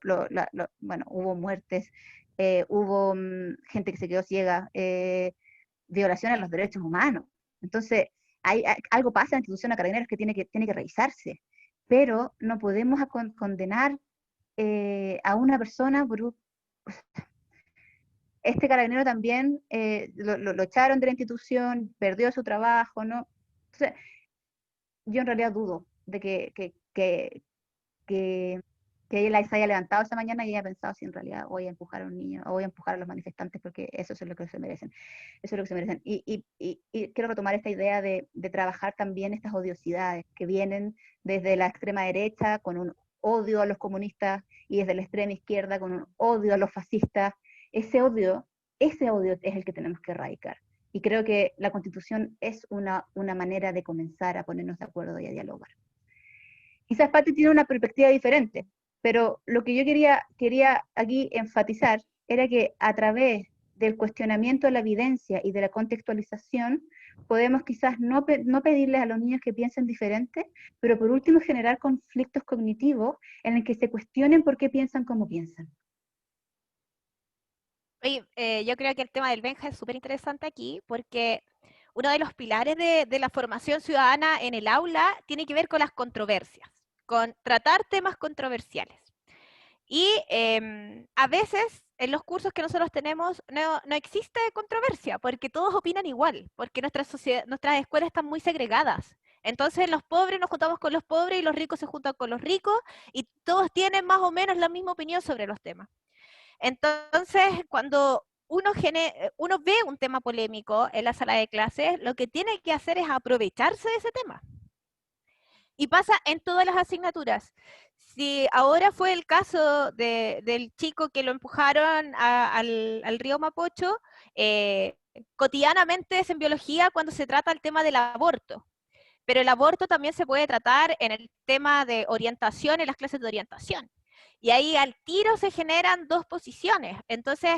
bueno, hubo muertes, hubo gente que se quedó ciega, violaciones a los derechos humanos. Entonces, algo pasa en la institución de carabineros que tiene que revisarse, pero no podemos condenar a una persona por este carabinero también lo echaron de la institución, perdió su trabajo, ¿no? Entonces, yo en realidad dudo de que que ella se haya levantado esa mañana y haya pensado si en realidad voy a empujar a un niño o voy a empujar a los manifestantes porque eso es lo que se merecen. Eso es lo que se merecen. Y quiero retomar esta idea de trabajar también estas odiosidades que vienen desde la extrema derecha con un odio a los comunistas y desde la extrema izquierda con un odio a los fascistas. Ese odio es el que tenemos que erradicar. Y creo que la Constitución es una manera de comenzar a ponernos de acuerdo y a dialogar. Quizás Patti tiene una perspectiva diferente, pero lo que yo quería aquí enfatizar era que a través del cuestionamiento de la evidencia y de la contextualización, podemos quizás no pedirles a los niños que piensen diferente, pero por último generar conflictos cognitivos en el que se cuestionen por qué piensan como piensan. Oye, yo creo que el tema del Benja es súper interesante aquí, porque uno de los pilares de la formación ciudadana en el aula tiene que ver con las controversias, con tratar temas controversiales. Y a veces en los cursos que nosotros tenemos no existe controversia, porque todos opinan igual, porque nuestras escuelas están muy segregadas. Entonces los pobres nos juntamos con los pobres y los ricos se juntan con los ricos y todos tienen más o menos la misma opinión sobre los temas. Entonces, cuando uno ve un tema polémico en la sala de clases, lo que tiene que hacer es aprovecharse de ese tema. Y pasa en todas las asignaturas. Si ahora fue el caso del chico que lo empujaron al río Mapocho, cotidianamente es en biología cuando se trata el tema del aborto. Pero el aborto también se puede tratar en el tema de orientación, en las clases de orientación. Y ahí al tiro se generan dos posiciones. Entonces,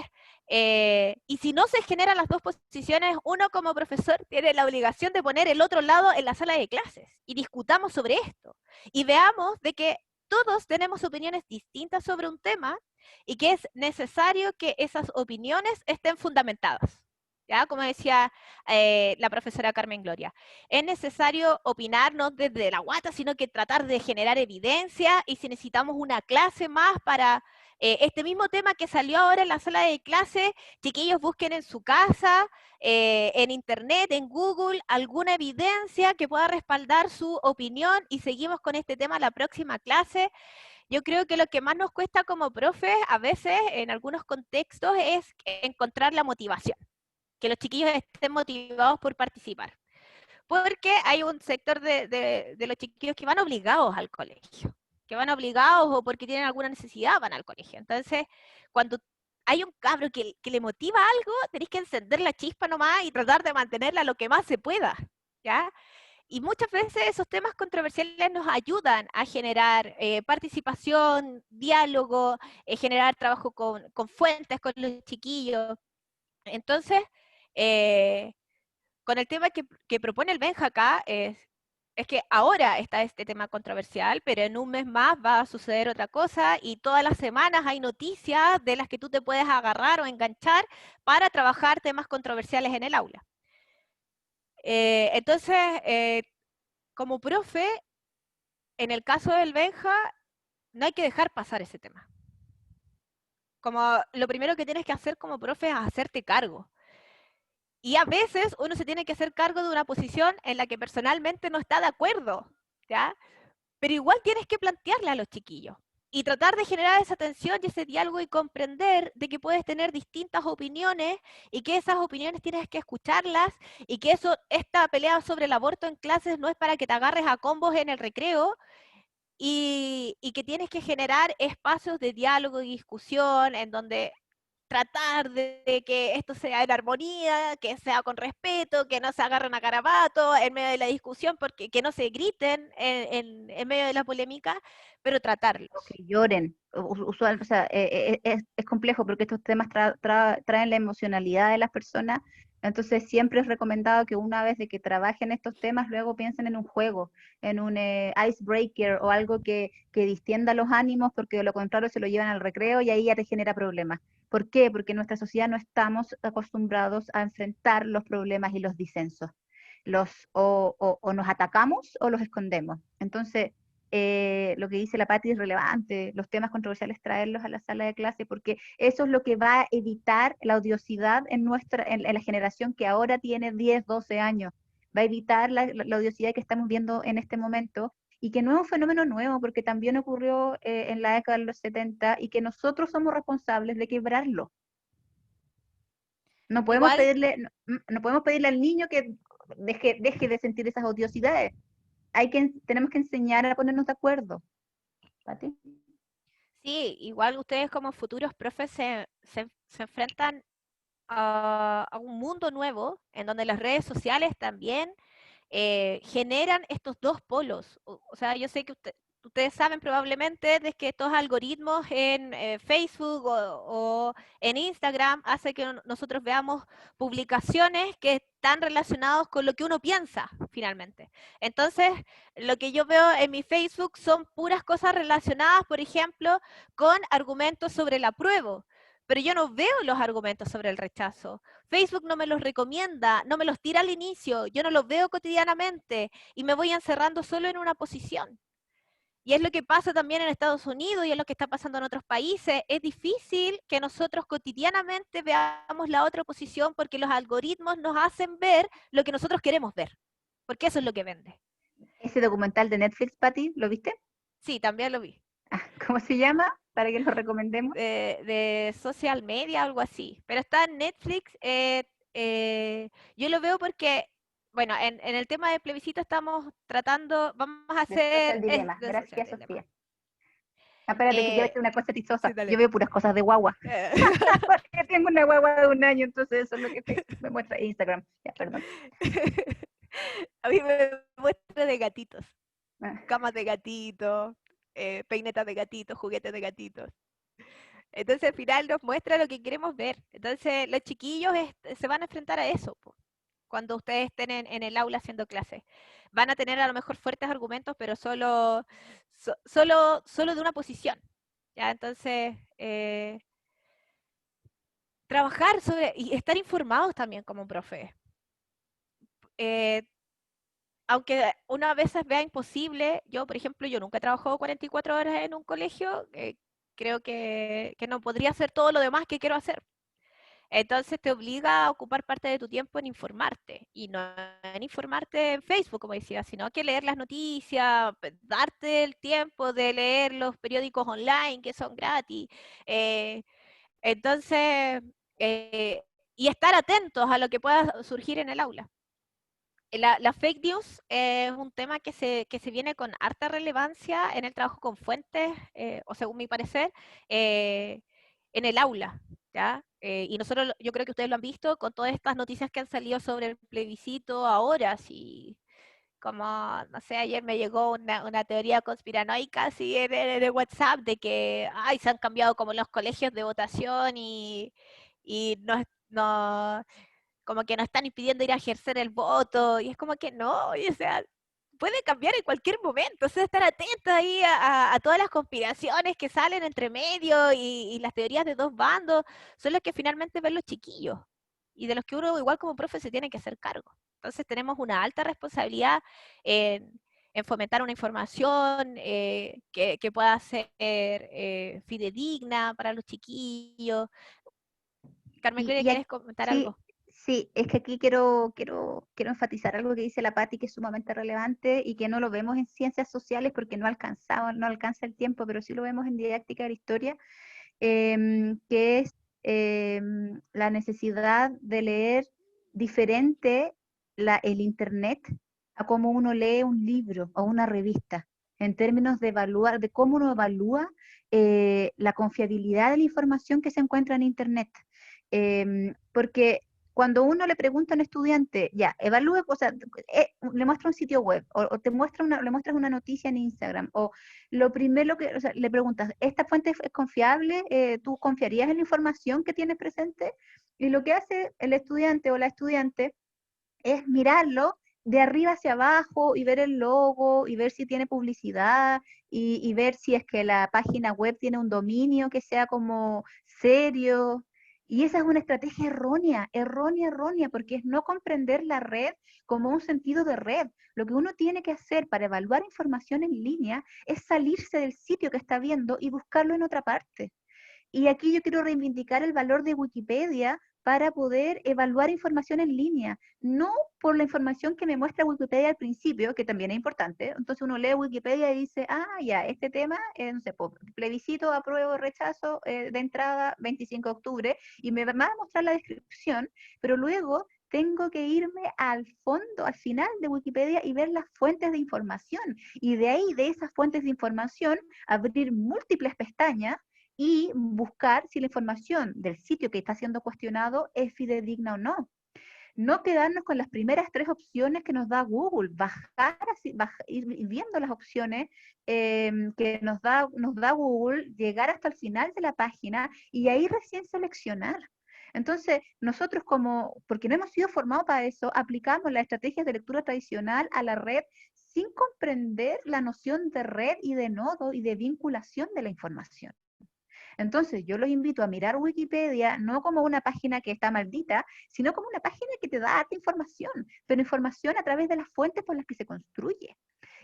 y si no se generan las dos posiciones, uno como profesor tiene la obligación de poner el otro lado en la sala de clases y discutamos sobre esto. Y veamos de que todos tenemos opiniones distintas sobre un tema y que es necesario que esas opiniones estén fundamentadas. ¿Ya? Como decía la profesora Carmen Gloria, es necesario opinar no desde la guata, sino que tratar de generar evidencia, y si necesitamos una clase más para este mismo tema que salió ahora en la sala de clase, chiquillos busquen en su casa, en internet, en Google, alguna evidencia que pueda respaldar su opinión, y seguimos con este tema la próxima clase. Yo creo que lo que más nos cuesta como profes, a veces, en algunos contextos, es encontrar la motivación, que los chiquillos estén motivados por participar. Porque hay un sector de los chiquillos que van obligados al colegio, que van obligados o porque tienen alguna necesidad van al colegio. Entonces, cuando hay un cabro que le motiva algo, tenéis que encender la chispa nomás y tratar de mantenerla lo que más se pueda, ¿ya? Y muchas veces esos temas controversiales nos ayudan a generar participación, diálogo, generar trabajo con fuentes, con los chiquillos. Entonces, con el tema que propone el Benja acá, es que ahora está este tema controversial, pero en un mes más va a suceder otra cosa, y todas las semanas hay noticias de las que tú te puedes agarrar o enganchar para trabajar temas controversiales en el aula. Entonces, como profe, en el caso del Benja, no hay que dejar pasar ese tema. Como lo primero que tienes que hacer como profe es hacerte cargo. Y a veces uno se tiene que hacer cargo de una posición en la que personalmente no está de acuerdo, ¿ya? Pero igual tienes que plantearle a los chiquillos y tratar de generar esa tensión y ese diálogo y comprender de que puedes tener distintas opiniones y que esas opiniones tienes que escucharlas, y que esta pelea sobre el aborto en clases no es para que te agarres a combos en el recreo, y que tienes que generar espacios de diálogo y discusión en donde tratar de que esto sea en armonía, que sea con respeto, que no se agarren a carabato en medio de la discusión, porque que no se griten en medio de la polémica, pero tratarlos. O que lloren. Usual, o sea, es complejo porque estos temas traen la emocionalidad de las personas. Entonces siempre es recomendado que una vez de que trabajen estos temas, luego piensen en un juego, en un icebreaker o algo que distienda los ánimos, porque de lo contrario se lo llevan al recreo y ahí ya te genera problemas. ¿Por qué? Porque en nuestra sociedad no estamos acostumbrados a enfrentar los problemas y los disensos. O nos atacamos o los escondemos. Entonces, lo que dice la Patti es relevante, los temas controversiales traerlos a la sala de clase, porque eso es lo que va a evitar la odiosidad en la generación que ahora tiene 10, 12 años, va a evitar la odiosidad que estamos viendo en este momento, y que no es un fenómeno nuevo, porque también ocurrió en la década de los 70 y que nosotros somos responsables de quebrarlo. No podemos Igual, no podemos pedirle al niño que deje de sentir esas odiosidades. Tenemos que enseñar a ponernos de acuerdo. ¿Pati? sí, igual ustedes como futuros profes se enfrentan a un mundo nuevo en donde las redes sociales también generan estos dos polos. O sea, yo sé que ustedes saben probablemente de que estos algoritmos en Facebook o en Instagram hacen que nosotros veamos publicaciones que están relacionadas con lo que uno piensa finalmente. Entonces, lo que yo veo en mi Facebook son puras cosas relacionadas, por ejemplo, con argumentos sobre el apruebo. Pero yo no veo los argumentos sobre el rechazo. Facebook no me los recomienda, no me los tira al inicio, yo no los veo cotidianamente y me voy encerrando solo en una posición. Y es lo que pasa también en Estados Unidos y es lo que está pasando en otros países. Es difícil que nosotros cotidianamente veamos la otra posición porque los algoritmos nos hacen ver lo que nosotros queremos ver, porque eso es lo que vende. Ese documental de Netflix, Pati, ¿lo viste? Sí, también lo vi. ¿Cómo se llama? Para que lo recomendemos. De social media, algo así. Pero está en Netflix. Yo lo veo porque, bueno, en el tema de plebiscito estamos tratando, vamos a De Social hacer... Dilema. de Gracias, Social Dilema. Sofía. Espérate, que quiero decir una cosa chistosa. Sí, dale. Yo veo puras cosas de guagua. Porque tengo una guagua de 1 año, entonces eso es lo que me muestra Instagram. Ya, perdón. A mí me muestra de gatitos. Ah. Camas de gatitos, peinetas de gatitos, juguetes de gatitos. Entonces al final nos muestra lo que queremos ver. Entonces los chiquillos se van a enfrentar a eso, po, cuando ustedes estén en el aula haciendo clases. Van a tener a lo mejor fuertes argumentos, pero solo de una posición. ¿Ya? Entonces, trabajar sobre y estar informados también como profe. Aunque uno a veces vea imposible, yo, por ejemplo, yo nunca he trabajado 44 horas en un colegio, creo que no podría hacer todo lo demás que quiero hacer. Entonces te obliga a ocupar parte de tu tiempo en informarte, y no en informarte en Facebook, como decía, sino que leer las noticias, darte el tiempo de leer los periódicos online que son gratis. Entonces, y estar atentos a lo que pueda surgir en el aula. La fake news es un tema que se viene con harta relevancia en el trabajo con fuentes, o según mi parecer, en el aula, ¿ya? Y nosotros, yo creo que ustedes lo han visto con todas estas noticias que han salido sobre el plebiscito ahora, sí, como, no sé, ayer me llegó una teoría conspiranoica así en el WhatsApp de que, ay, se han cambiado como los colegios de votación y no como que nos están impidiendo ir a ejercer el voto, y es como que no, y, o sea, puede cambiar en cualquier momento, o sea, estar atenta ahí a todas las conspiraciones que salen entre medio y las teorías de dos bandos, son las que finalmente ven los chiquillos, y de los que uno igual como profe se tiene que hacer cargo. Entonces tenemos una alta responsabilidad en fomentar una información que pueda ser fidedigna para los chiquillos. Carmen, ¿quieres comentar Sí, algo? sí, es que aquí quiero enfatizar algo que dice la Pati, que es sumamente relevante y que no lo vemos en ciencias sociales porque no alcanza el tiempo, pero sí lo vemos en didáctica de la historia, que es la necesidad de leer diferente el Internet a cómo uno lee un libro o una revista, en términos de evaluar, de cómo uno evalúa la confiabilidad de la información que se encuentra en Internet. Porque cuando uno le pregunta a un estudiante, ya, evalúe, o sea, le muestra un sitio web, o le muestras una noticia en Instagram, o lo primero que, o sea, le preguntas, ¿esta fuente es confiable? ¿Tú confiarías en la información que tienes presente? Y lo que hace el estudiante o la estudiante es mirarlo de arriba hacia abajo y ver el logo y ver si tiene publicidad y ver si es que la página web tiene un dominio que sea como serio. Y esa es una estrategia errónea, porque es no comprender la red como un sentido de red. Lo que uno tiene que hacer para evaluar información en línea es salirse del sitio que está viendo y buscarlo en otra parte. Y aquí yo quiero reivindicar el valor de Wikipedia para poder evaluar información en línea, no por la información que me muestra Wikipedia al principio, que también es importante. Entonces uno lee Wikipedia y dice, ya, este tema, no sé, plebiscito, apruebo, rechazo, de entrada, 25 de octubre, y me va a mostrar la descripción, pero luego tengo que irme al fondo, al final de Wikipedia y ver las fuentes de información. Y de ahí, de esas fuentes de información, abrir múltiples pestañas y buscar si la información del sitio que está siendo cuestionado es fidedigna o no. No quedarnos con las primeras 3 opciones que nos da Google, ir viendo las opciones que nos da Google, llegar hasta el final de la página y ahí recién seleccionar. Entonces, nosotros porque no hemos sido formados para eso, aplicamos las estrategias de lectura tradicional a la red sin comprender la noción de red y de nodo y de vinculación de la información. Entonces, yo los invito a mirar Wikipedia no como una página que está maldita, sino como una página que te da harta información, pero información a través de las fuentes por las que se construye.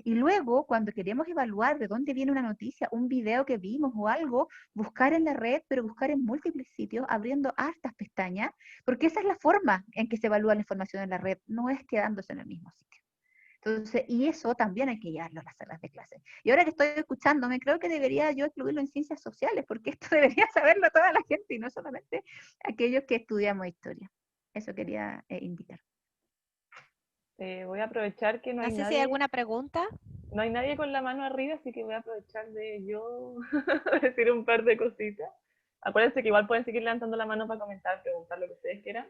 Y luego, cuando queremos evaluar de dónde viene una noticia, un video que vimos o algo, buscar en la red, pero buscar en múltiples sitios, abriendo hartas pestañas, porque esa es la forma en que se evalúa la información en la red, no es quedándose en el mismo sitio. Entonces, y eso también hay que llevarlo a las salas de clase. Y ahora que estoy escuchándome, creo que debería yo incluirlo en ciencias sociales, porque esto debería saberlo toda la gente y no solamente aquellos que estudiamos historia. Eso quería indicar. Voy a aprovechar que no No hay sé si nadie. hay alguna pregunta. No hay nadie con la mano arriba, así que voy a aprovechar de yo decir un par de cositas. Acuérdense que igual pueden seguir levantando la mano para comentar, preguntar lo que ustedes quieran.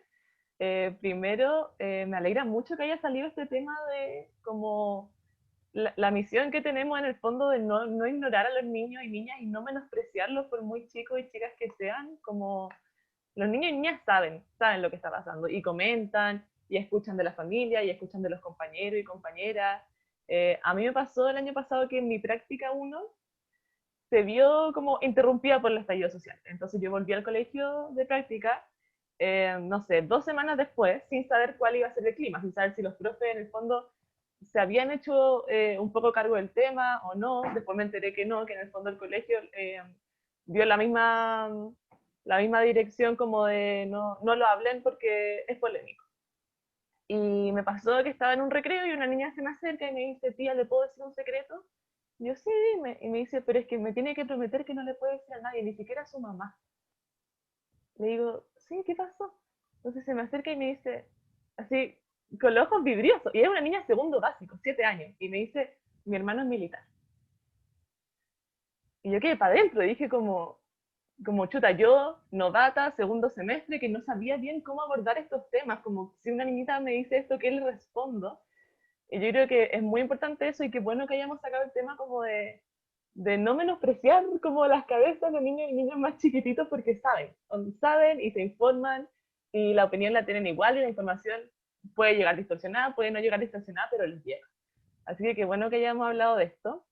Primero, me alegra mucho que haya salido este tema de como la misión que tenemos en el fondo de no ignorar a los niños y niñas y no menospreciarlos por muy chicos y chicas que sean, como los niños y niñas saben lo que está pasando y comentan y escuchan de la familia y escuchan de los compañeros y compañeras. A mí me pasó el año pasado que en mi práctica 1 se vio como interrumpida por el estallido social. Entonces yo volví al colegio de práctica, no sé, 2 semanas después, sin saber cuál iba a ser el clima, sin saber si los profes en el fondo se habían hecho un poco cargo del tema o no. Después me enteré que no, que en el fondo el colegio dio la misma dirección como de no lo hablen porque es polémico. Y me pasó que estaba en un recreo y una niña se me acerca y me dice, tía, ¿le puedo decir un secreto? Y yo, sí, dime. Y me dice, pero es que me tiene que prometer que no le puede decir a nadie, ni siquiera a su mamá. Le digo, sí, ¿qué pasó? Entonces se me acerca y me dice, así, con los ojos vidriosos, y es una niña de segundo básico, 7 años, y me dice, mi hermano es militar. Y yo quedé para adentro, dije como chuta, yo, novata, segundo semestre, que no sabía bien cómo abordar estos temas, como si una niñita me dice esto, ¿qué le respondo? Y yo creo que es muy importante eso y qué bueno que hayamos sacado el tema como de no menospreciar como las cabezas de niños y niñas más chiquititos porque saben y se informan y la opinión la tienen igual y la información puede llegar distorsionada, puede no llegar distorsionada, pero les llega. Así que qué bueno que hayamos hablado de esto.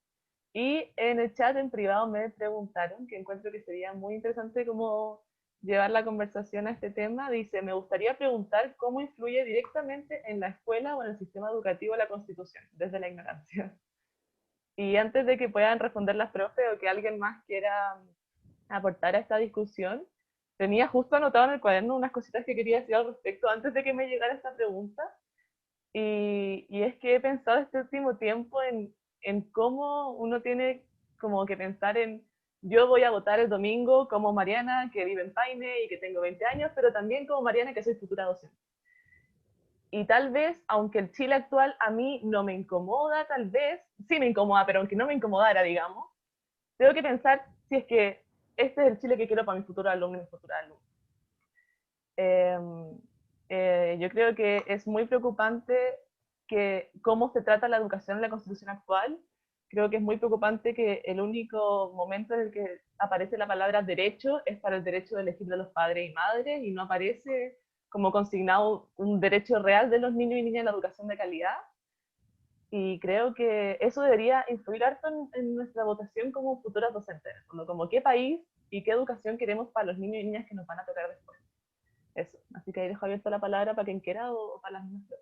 Y en el chat en privado me preguntaron, que encuentro que sería muy interesante como llevar la conversación a este tema. Dice, me gustaría preguntar cómo influye directamente en la escuela o en el sistema educativo la Constitución, desde la ignorancia. Y antes de que puedan responder las profes o que alguien más quiera aportar a esta discusión, tenía justo anotado en el cuaderno unas cositas que quería decir al respecto antes de que me llegara esta pregunta. Y es que he pensado este último tiempo en cómo uno tiene como que pensar en, yo voy a votar el domingo como Mariana, que vive en Paine y que tengo 20 años, pero también como Mariana, que soy futura docente. Y tal vez, aunque el Chile actual a mí no me incomoda, tal vez, sí me incomoda, pero aunque no me incomodara, digamos, tengo que pensar si es que este es el Chile que quiero para mi futuro alumno y mi futura alumna. Yo creo que es muy preocupante que cómo se trata la educación en la Constitución actual. Creo que es muy preocupante que el único momento en el que aparece la palabra derecho es para el derecho de elegir de los padres y madres y no aparece como consignado un derecho real de los niños y niñas en la educación de calidad. Y creo que eso debería influir harto en nuestra votación como futuras docentes, como qué país y qué educación queremos para los niños y niñas que nos van a tocar después. Eso, así que ahí dejo abierta la palabra para quien quiera o para las mismas.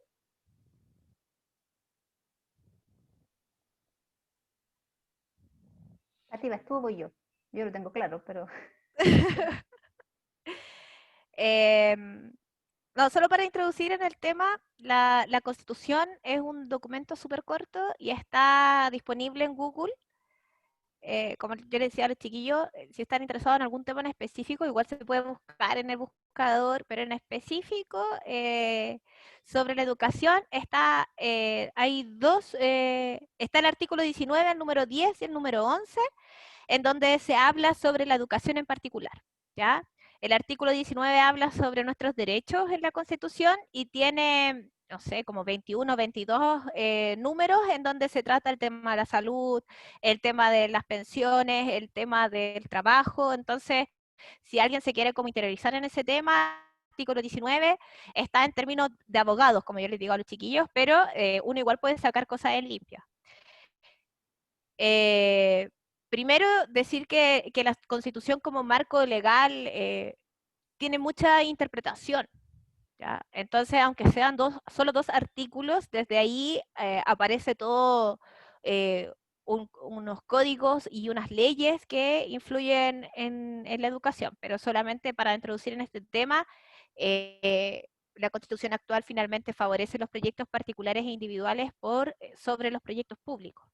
Pati, ¿vas tú o voy yo? Yo lo tengo claro, pero... no, solo para introducir en el tema, la Constitución es un documento súper corto y está disponible en Google. Como yo le decía a los chiquillos, si están interesados en algún tema en específico, igual se puede buscar en el buscador, pero en específico, sobre la educación, hay dos, está el artículo 19, el número 10 y el número 11, en donde se habla sobre la educación en particular, ¿ya? El artículo 19 habla sobre nuestros derechos en la Constitución y tiene, no sé, como 21 o 22 números en donde se trata el tema de la salud, el tema de las pensiones, el tema del trabajo. Entonces, si alguien se quiere como interiorizar en ese tema, el artículo 19 está en términos de abogados, como yo les digo a los chiquillos, pero uno igual puede sacar cosas en limpia. Primero, decir que la Constitución como marco legal tiene mucha interpretación, ¿ya? Entonces, aunque sean solo dos artículos, desde ahí aparece todo, unos códigos y unas leyes que influyen en la educación, pero solamente para introducir en este tema, la Constitución actual finalmente favorece los proyectos particulares e individuales sobre los proyectos públicos.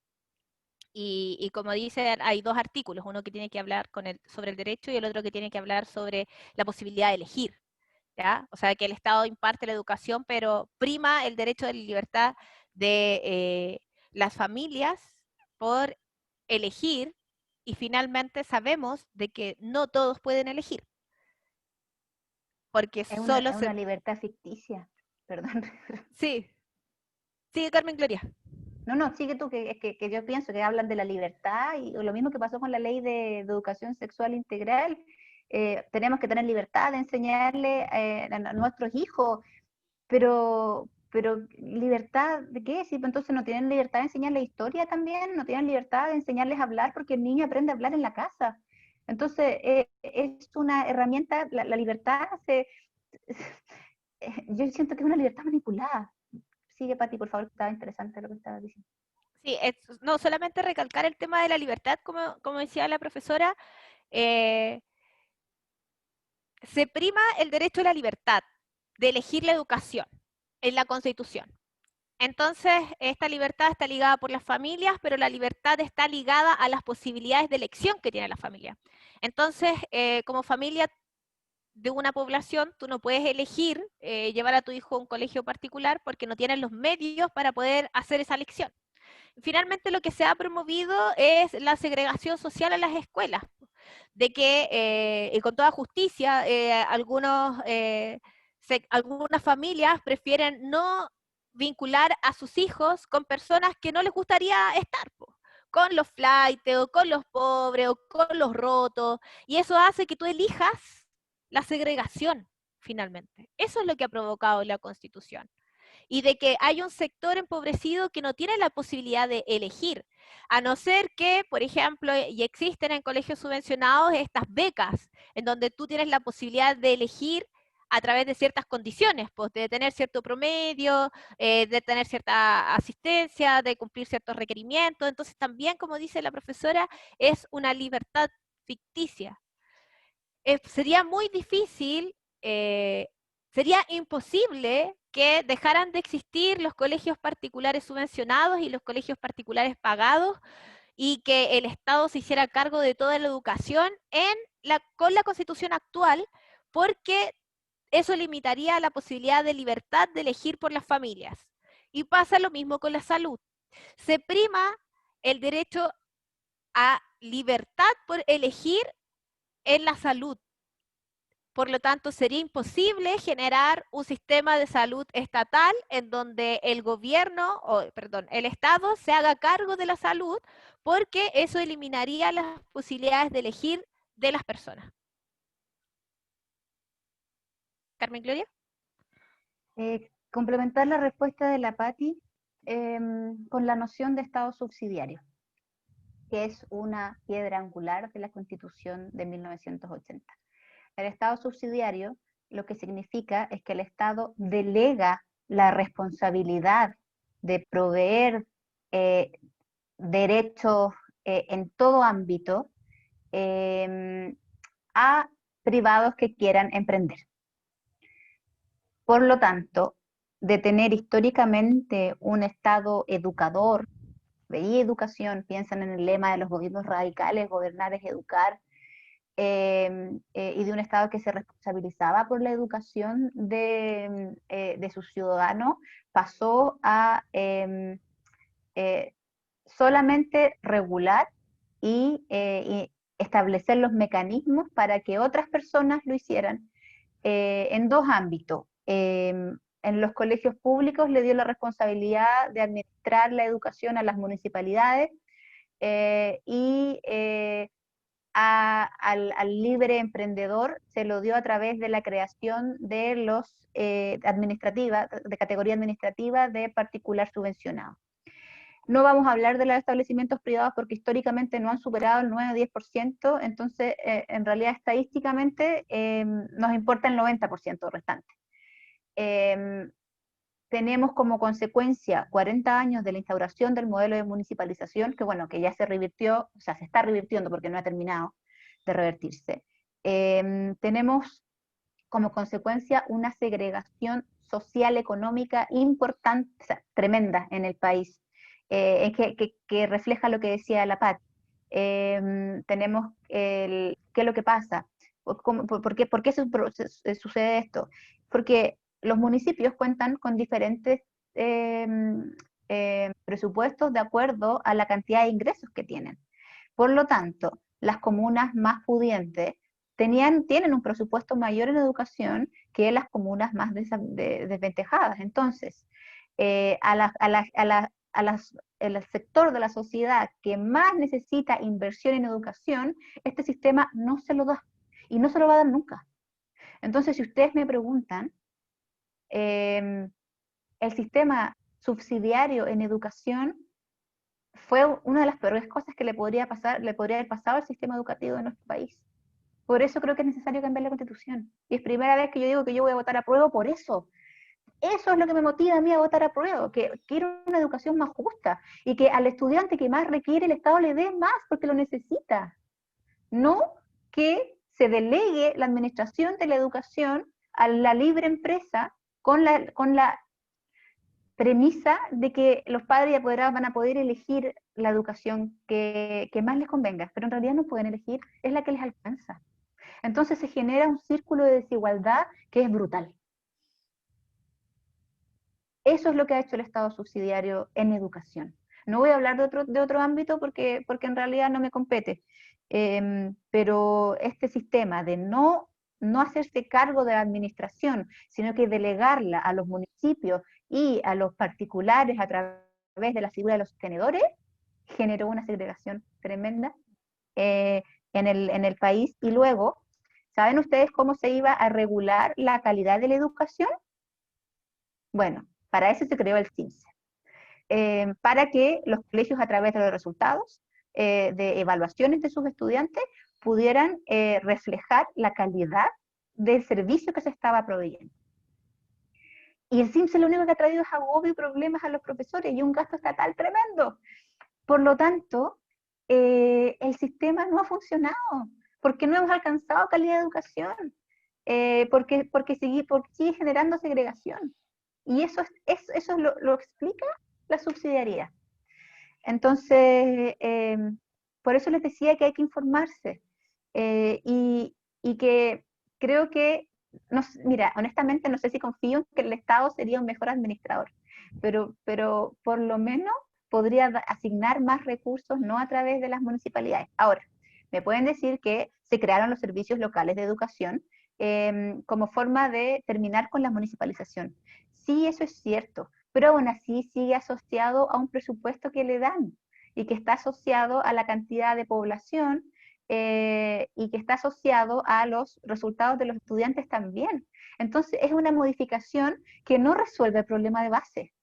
Y como dice, hay dos artículos, uno que tiene que hablar sobre el derecho y el otro que tiene que hablar sobre la posibilidad de elegir, ¿ya? O sea, que el Estado imparte la educación, pero prima el derecho de la libertad de las familias por elegir, y finalmente sabemos de que no todos pueden elegir, porque Es solo una libertad ficticia, perdón. Sí, sigue Carmen Gloria. No, sigue tú, que yo pienso que hablan de la libertad y lo mismo que pasó con la ley de educación sexual integral. Tenemos que tener libertad de enseñarle a nuestros hijos, pero ¿libertad de qué? Si entonces no tienen libertad de enseñarles historia también, no tienen libertad de enseñarles a hablar porque el niño aprende a hablar en la casa. Entonces, es una herramienta, la libertad yo siento que es una libertad manipulada. Sigue, Pati, por favor, estaba interesante lo que estabas diciendo. Sí, no solamente recalcar el tema de la libertad, como decía la profesora, se prima el derecho a la libertad de elegir la educación en la Constitución. Entonces, esta libertad está ligada por las familias, pero la libertad está ligada a las posibilidades de elección que tiene la familia. Entonces, como familia de una población, tú no puedes elegir llevar a tu hijo a un colegio particular porque no tienes los medios para poder hacer esa elección. Finalmente, lo que se ha promovido es la segregación social en las escuelas, de que, y con toda justicia, algunas familias prefieren no vincular a sus hijos con personas que no les gustaría estar, con los flaites, o con los pobres, o con los rotos, y eso hace que tú elijas la segregación, finalmente. Eso es lo que ha provocado la Constitución. Y de que hay un sector empobrecido que no tiene la posibilidad de elegir, a no ser que, por ejemplo, y existen en colegios subvencionados estas becas, en donde tú tienes la posibilidad de elegir a través de ciertas condiciones, pues de tener cierto promedio, de tener cierta asistencia, de cumplir ciertos requerimientos. Entonces también, como dice la profesora, es una libertad ficticia. Sería muy difícil, sería imposible que dejaran de existir los colegios particulares subvencionados y los colegios particulares pagados y que el Estado se hiciera cargo de toda la educación con la Constitución actual, porque eso limitaría la posibilidad de libertad de elegir por las familias. Y pasa lo mismo con la salud. Se prima el derecho a libertad por elegir en la salud. Por lo tanto, sería imposible generar un sistema de salud estatal en donde el Estado se haga cargo de la salud, porque eso eliminaría las posibilidades de elegir de las personas. Carmen Gloria. Complementar la respuesta de la Pati con la noción de Estado subsidiario, que es una piedra angular de la Constitución de 1980. El Estado subsidiario lo que significa es que el Estado delega la responsabilidad de proveer derechos en todo ámbito a privados que quieran emprender. Por lo tanto, de tener históricamente un Estado educador, veía educación, piensan en el lema de los gobiernos radicales, gobernar es educar, y de un Estado que se responsabilizaba por la educación de sus ciudadanos, pasó a solamente regular y establecer los mecanismos para que otras personas lo hicieran en dos ámbitos. En los colegios públicos le dio la responsabilidad de administrar la educación a las municipalidades al libre emprendedor se lo dio a través de la creación de los de categoría administrativa de particular subvencionado. No vamos a hablar de los establecimientos privados porque históricamente no han superado el 9 o 10%, entonces en realidad estadísticamente nos importa el 90% restante. Tenemos como consecuencia 40 años de la instauración del modelo de municipalización, que bueno, que ya se revirtió, o sea, se está revirtiendo porque no ha terminado de revertirse. Tenemos como consecuencia una segregación social, económica importante, o sea, tremenda en el país, que refleja lo que decía la Pat. Tenemos ¿qué es lo que pasa? ¿Por qué sucede esto? Porque los municipios cuentan con diferentes presupuestos de acuerdo a la cantidad de ingresos que tienen. Por lo tanto, las comunas más pudientes tienen un presupuesto mayor en educación que las comunas más desventajadas. Entonces, el sector de la sociedad que más necesita inversión en educación, este sistema no se lo da, y no se lo va a dar nunca. Entonces, si ustedes me preguntan, el sistema subsidiario en educación fue una de las peores cosas que le podría haber pasado al sistema educativo de nuestro país. Por eso creo que es necesario cambiar la Constitución. Y es primera vez que yo digo que yo voy a votar a prueba por eso. Eso es lo que me motiva a mí a votar a prueba, que quiero una educación más justa y que al estudiante que más requiere el Estado le dé más porque lo necesita. No que se delegue la administración de la educación a la libre empresa con la premisa de que los padres y apoderados van a poder elegir la educación que más les convenga, pero en realidad no pueden elegir, es la que les alcanza. Entonces se genera un círculo de desigualdad que es brutal. Eso es lo que ha hecho el Estado subsidiario en educación. No voy a hablar de otro ámbito porque en realidad no me compete, pero este sistema de no hacerse cargo de la administración, sino que delegarla a los municipios y a los particulares a través de la figura de los sostenedores, generó una segregación tremenda en el país. Y luego, ¿saben ustedes cómo se iba a regular la calidad de la educación? Bueno, para eso se creó el CIMSE, para que los colegios a través de los resultados de evaluaciones de sus estudiantes pudieran reflejar la calidad del servicio que se estaba proveyendo. Y el CIMSE lo único que ha traído es agobio y problemas a los profesores y un gasto estatal tremendo. Por lo tanto, el sistema no ha funcionado, porque no hemos alcanzado calidad de educación, porque sigue generando segregación. Y eso lo explica la subsidiariedad. Entonces, por eso les decía que hay que informarse. Y que creo que, mira, honestamente no sé si confío en que el Estado sería un mejor administrador, pero por lo menos podría asignar más recursos, no a través de las municipalidades. Ahora, me pueden decir que se crearon los servicios locales de educación como forma de terminar con la municipalización. Sí, eso es cierto, pero aún así sigue asociado a un presupuesto que le dan y que está asociado a la cantidad de población y que está asociado a los resultados de los estudiantes también. Entonces es una modificación que no resuelve el problema de base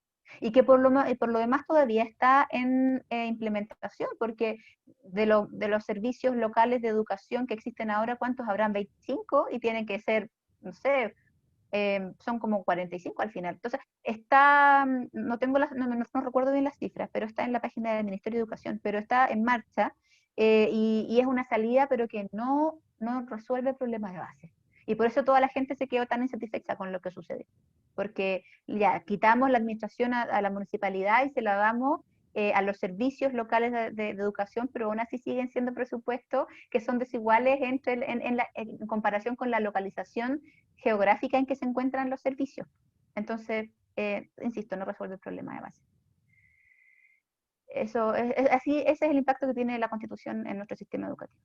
y que por lo demás todavía está en implementación, porque de los servicios locales de educación que existen ahora, ¿cuántos habrán? 25 y tienen que ser, no sé, son como 45 al final. Entonces, está, no recuerdo bien las cifras, pero está en la página del Ministerio de Educación, pero está en marcha y es una salida, pero que no resuelve problemas de base. Y por eso toda la gente se quedó tan insatisfecha con lo que sucedió. Porque ya quitamos la administración a la municipalidad y se la damos a los servicios locales de educación, pero aún así siguen siendo presupuestos que son desiguales en comparación con la localización geográfica en que se encuentran los servicios. Entonces, insisto, no resuelve el problema de base. Eso así, ese es el impacto que tiene la Constitución en nuestro sistema educativo.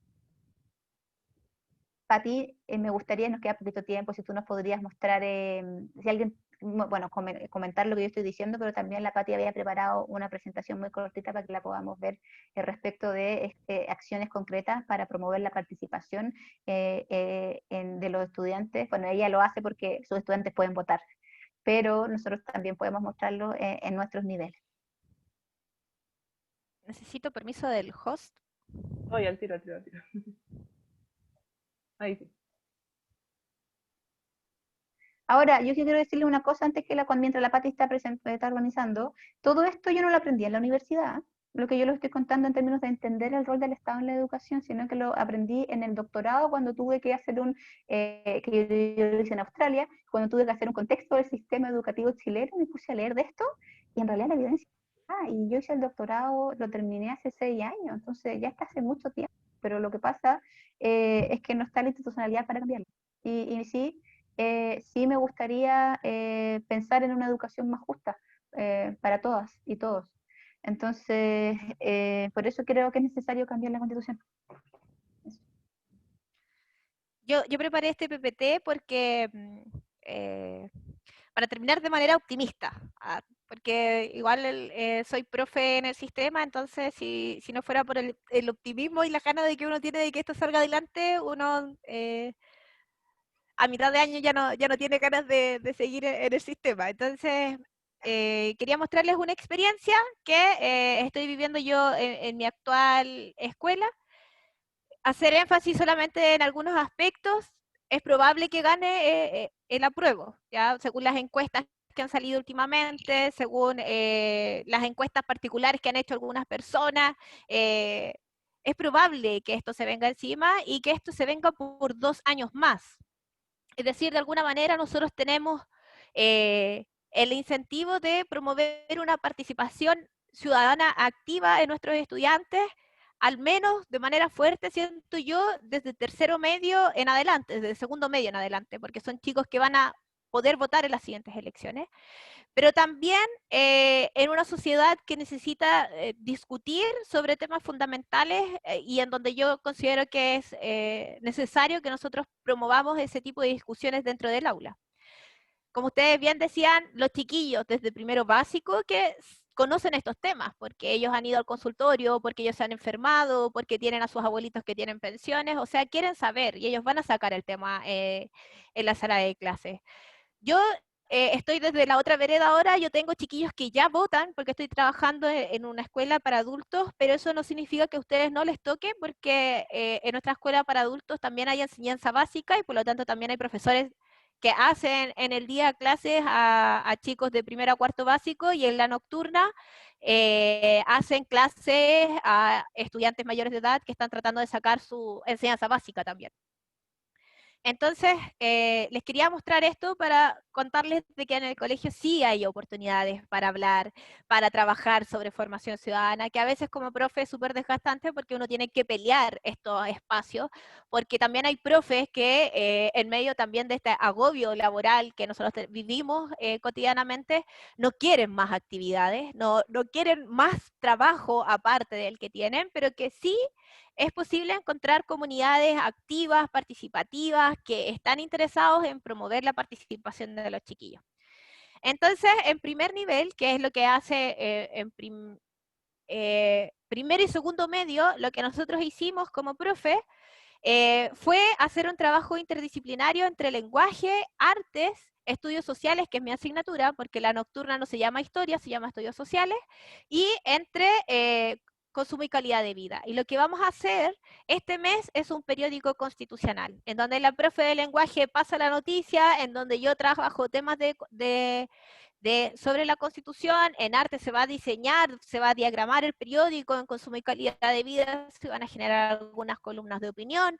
Pati, me gustaría, nos queda poquito tiempo, si tú nos podrías mostrar, si alguien, bueno, comentar lo que yo estoy diciendo, pero también la Pati había preparado una presentación muy cortita para que la podamos ver respecto de acciones concretas para promover la participación de los estudiantes. Bueno, ella lo hace porque sus estudiantes pueden votar, pero nosotros también podemos mostrarlo en nuestros niveles. Necesito permiso del host. Oye, al tiro. Ahí sí. Ahora, yo quiero decirle una cosa antes que mientras la Pati está organizando. Todo esto yo no lo aprendí en la universidad, lo que yo lo estoy contando en términos de entender el rol del Estado en la educación, sino que lo aprendí en el doctorado cuando tuve que hacer que yo lo hice en Australia, cuando tuve que hacer un contexto del sistema educativo chileno, me puse a leer de esto, y en realidad la evidencia, y yo hice el doctorado, lo terminé hace 6 años, entonces ya está hace mucho tiempo, pero lo que pasa es que no está la institucionalidad para cambiarlo. Y sí, sí me gustaría pensar en una educación más justa para todas y todos. Entonces, por eso creo que es necesario cambiar la Constitución. Yo preparé este PPT porque para terminar de manera optimista, porque igual soy profe en el sistema, entonces si no fuera por el optimismo y la ganas de que uno tiene de que esto salga adelante, uno a mitad de año ya no tiene ganas de seguir en el sistema. Entonces, quería mostrarles una experiencia que estoy viviendo yo en mi actual escuela. Hacer énfasis solamente en algunos aspectos, es probable que gane el apruebo, ¿ya? Según las encuestas que han salido últimamente, según las encuestas particulares que han hecho algunas personas, es probable que esto se venga encima y que esto se venga por 2 años más. Es decir, de alguna manera nosotros tenemos el incentivo de promover una participación ciudadana activa en nuestros estudiantes, al menos de manera fuerte, siento yo, desde tercero medio en adelante, desde segundo medio en adelante, porque son chicos que van a poder votar en las siguientes elecciones, pero también en una sociedad que necesita discutir sobre temas fundamentales y en donde yo considero que es necesario que nosotros promovamos ese tipo de discusiones dentro del aula. Como ustedes bien decían, los chiquillos desde primero básico que conocen estos temas, porque ellos han ido al consultorio, porque ellos se han enfermado, porque tienen a sus abuelitos que tienen pensiones, o sea, quieren saber y ellos van a sacar el tema en la sala de clases. Yo estoy desde la otra vereda ahora, yo tengo chiquillos que ya votan porque estoy trabajando en una escuela para adultos, pero eso no significa que a ustedes no les toque porque en nuestra escuela para adultos también hay enseñanza básica y por lo tanto también hay profesores que hacen en el día clases a chicos de primero a cuarto básico y en la nocturna hacen clases a estudiantes mayores de edad que están tratando de sacar su enseñanza básica también. Entonces, les quería mostrar esto para contarles de que en el colegio sí hay oportunidades para hablar, para trabajar sobre formación ciudadana, que a veces como profe es súper desgastante porque uno tiene que pelear estos espacios, porque también hay profes que en medio también de este agobio laboral que nosotros vivimos cotidianamente, no quieren más actividades, no quieren más trabajo aparte del que tienen, pero que sí es posible encontrar comunidades activas, participativas, que están interesados en promover la participación de los chiquillos. Entonces, en primer nivel, que es lo que hace primero y segundo medio, lo que nosotros hicimos como profe, fue hacer un trabajo interdisciplinario entre lenguaje, artes, estudios sociales, que es mi asignatura, porque la nocturna no se llama historia, se llama estudios sociales, y entre consumo y calidad de vida. Y lo que vamos a hacer este mes es un periódico constitucional, en donde la profe de lenguaje pasa la noticia, en donde yo trabajo temas de sobre la Constitución. En arte se va a diseñar, se va a diagramar el periódico. En consumo y calidad de vida se van a generar algunas columnas de opinión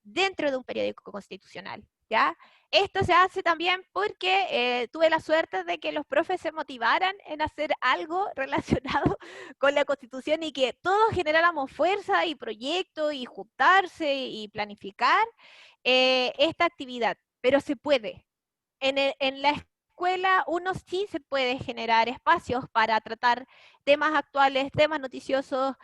dentro de un periódico constitucional, ¿ya? Esto se hace también porque tuve la suerte de que los profes se motivaran en hacer algo relacionado con la Constitución y que todos generáramos fuerza y proyecto y juntarse y planificar esta actividad. Pero se puede. En la escuela uno sí se puede generar espacios para tratar temas actuales, temas noticiosos,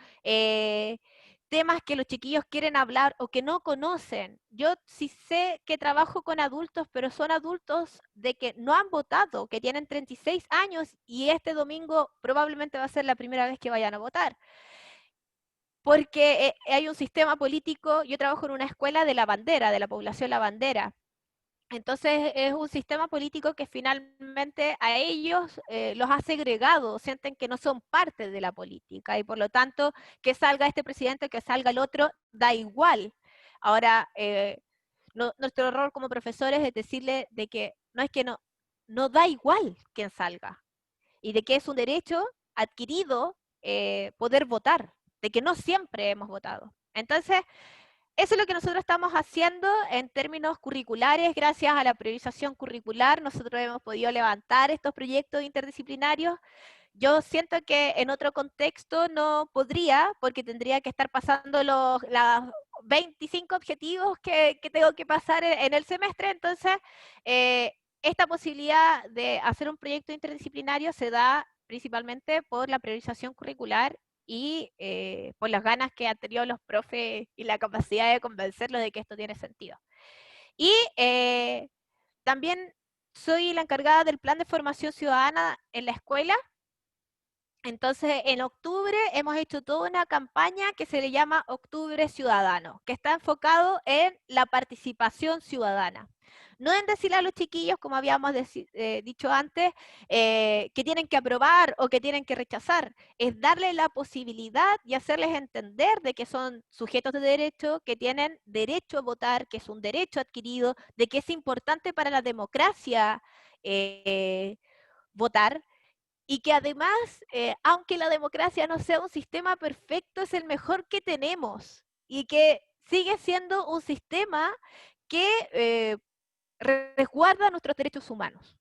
temas que los chiquillos quieren hablar o que no conocen. Yo sí sé que trabajo con adultos, pero son adultos de que no han votado, que tienen 36 años y este domingo probablemente va a ser la primera vez que vayan a votar. Porque hay un sistema político, yo trabajo en una escuela de la bandera, de la población La Bandera. Entonces es un sistema político que finalmente a ellos los ha segregado, sienten que no son parte de la política y por lo tanto que salga este presidente, que salga el otro, da igual. Ahora, nuestro rol como profesores es decirle de que no da igual quién salga y de que es un derecho adquirido poder votar, de que no siempre hemos votado. Entonces, eso es lo que nosotros estamos haciendo en términos curriculares. Gracias a la priorización curricular, nosotros hemos podido levantar estos proyectos interdisciplinarios. Yo siento que en otro contexto no podría, porque tendría que estar pasando los 25 objetivos que tengo que pasar en el semestre. Entonces, esta posibilidad de hacer un proyecto interdisciplinario se da principalmente por la priorización curricular y por las ganas que han tenido los profes y la capacidad de convencerlos de que esto tiene sentido. Y también soy la encargada del plan de formación ciudadana en la escuela. Entonces, en octubre hemos hecho toda una campaña que se le llama Octubre Ciudadano, que está enfocado en la participación ciudadana. No en decirle a los chiquillos, como habíamos dicho antes, que tienen que aprobar o que tienen que rechazar. Es darles la posibilidad y hacerles entender de que son sujetos de derecho, que tienen derecho a votar, que es un derecho adquirido, de que es importante para la democracia votar. Y que además, aunque la democracia no sea un sistema perfecto, es el mejor que tenemos. Y que sigue siendo un sistema que resguarda nuestros derechos humanos.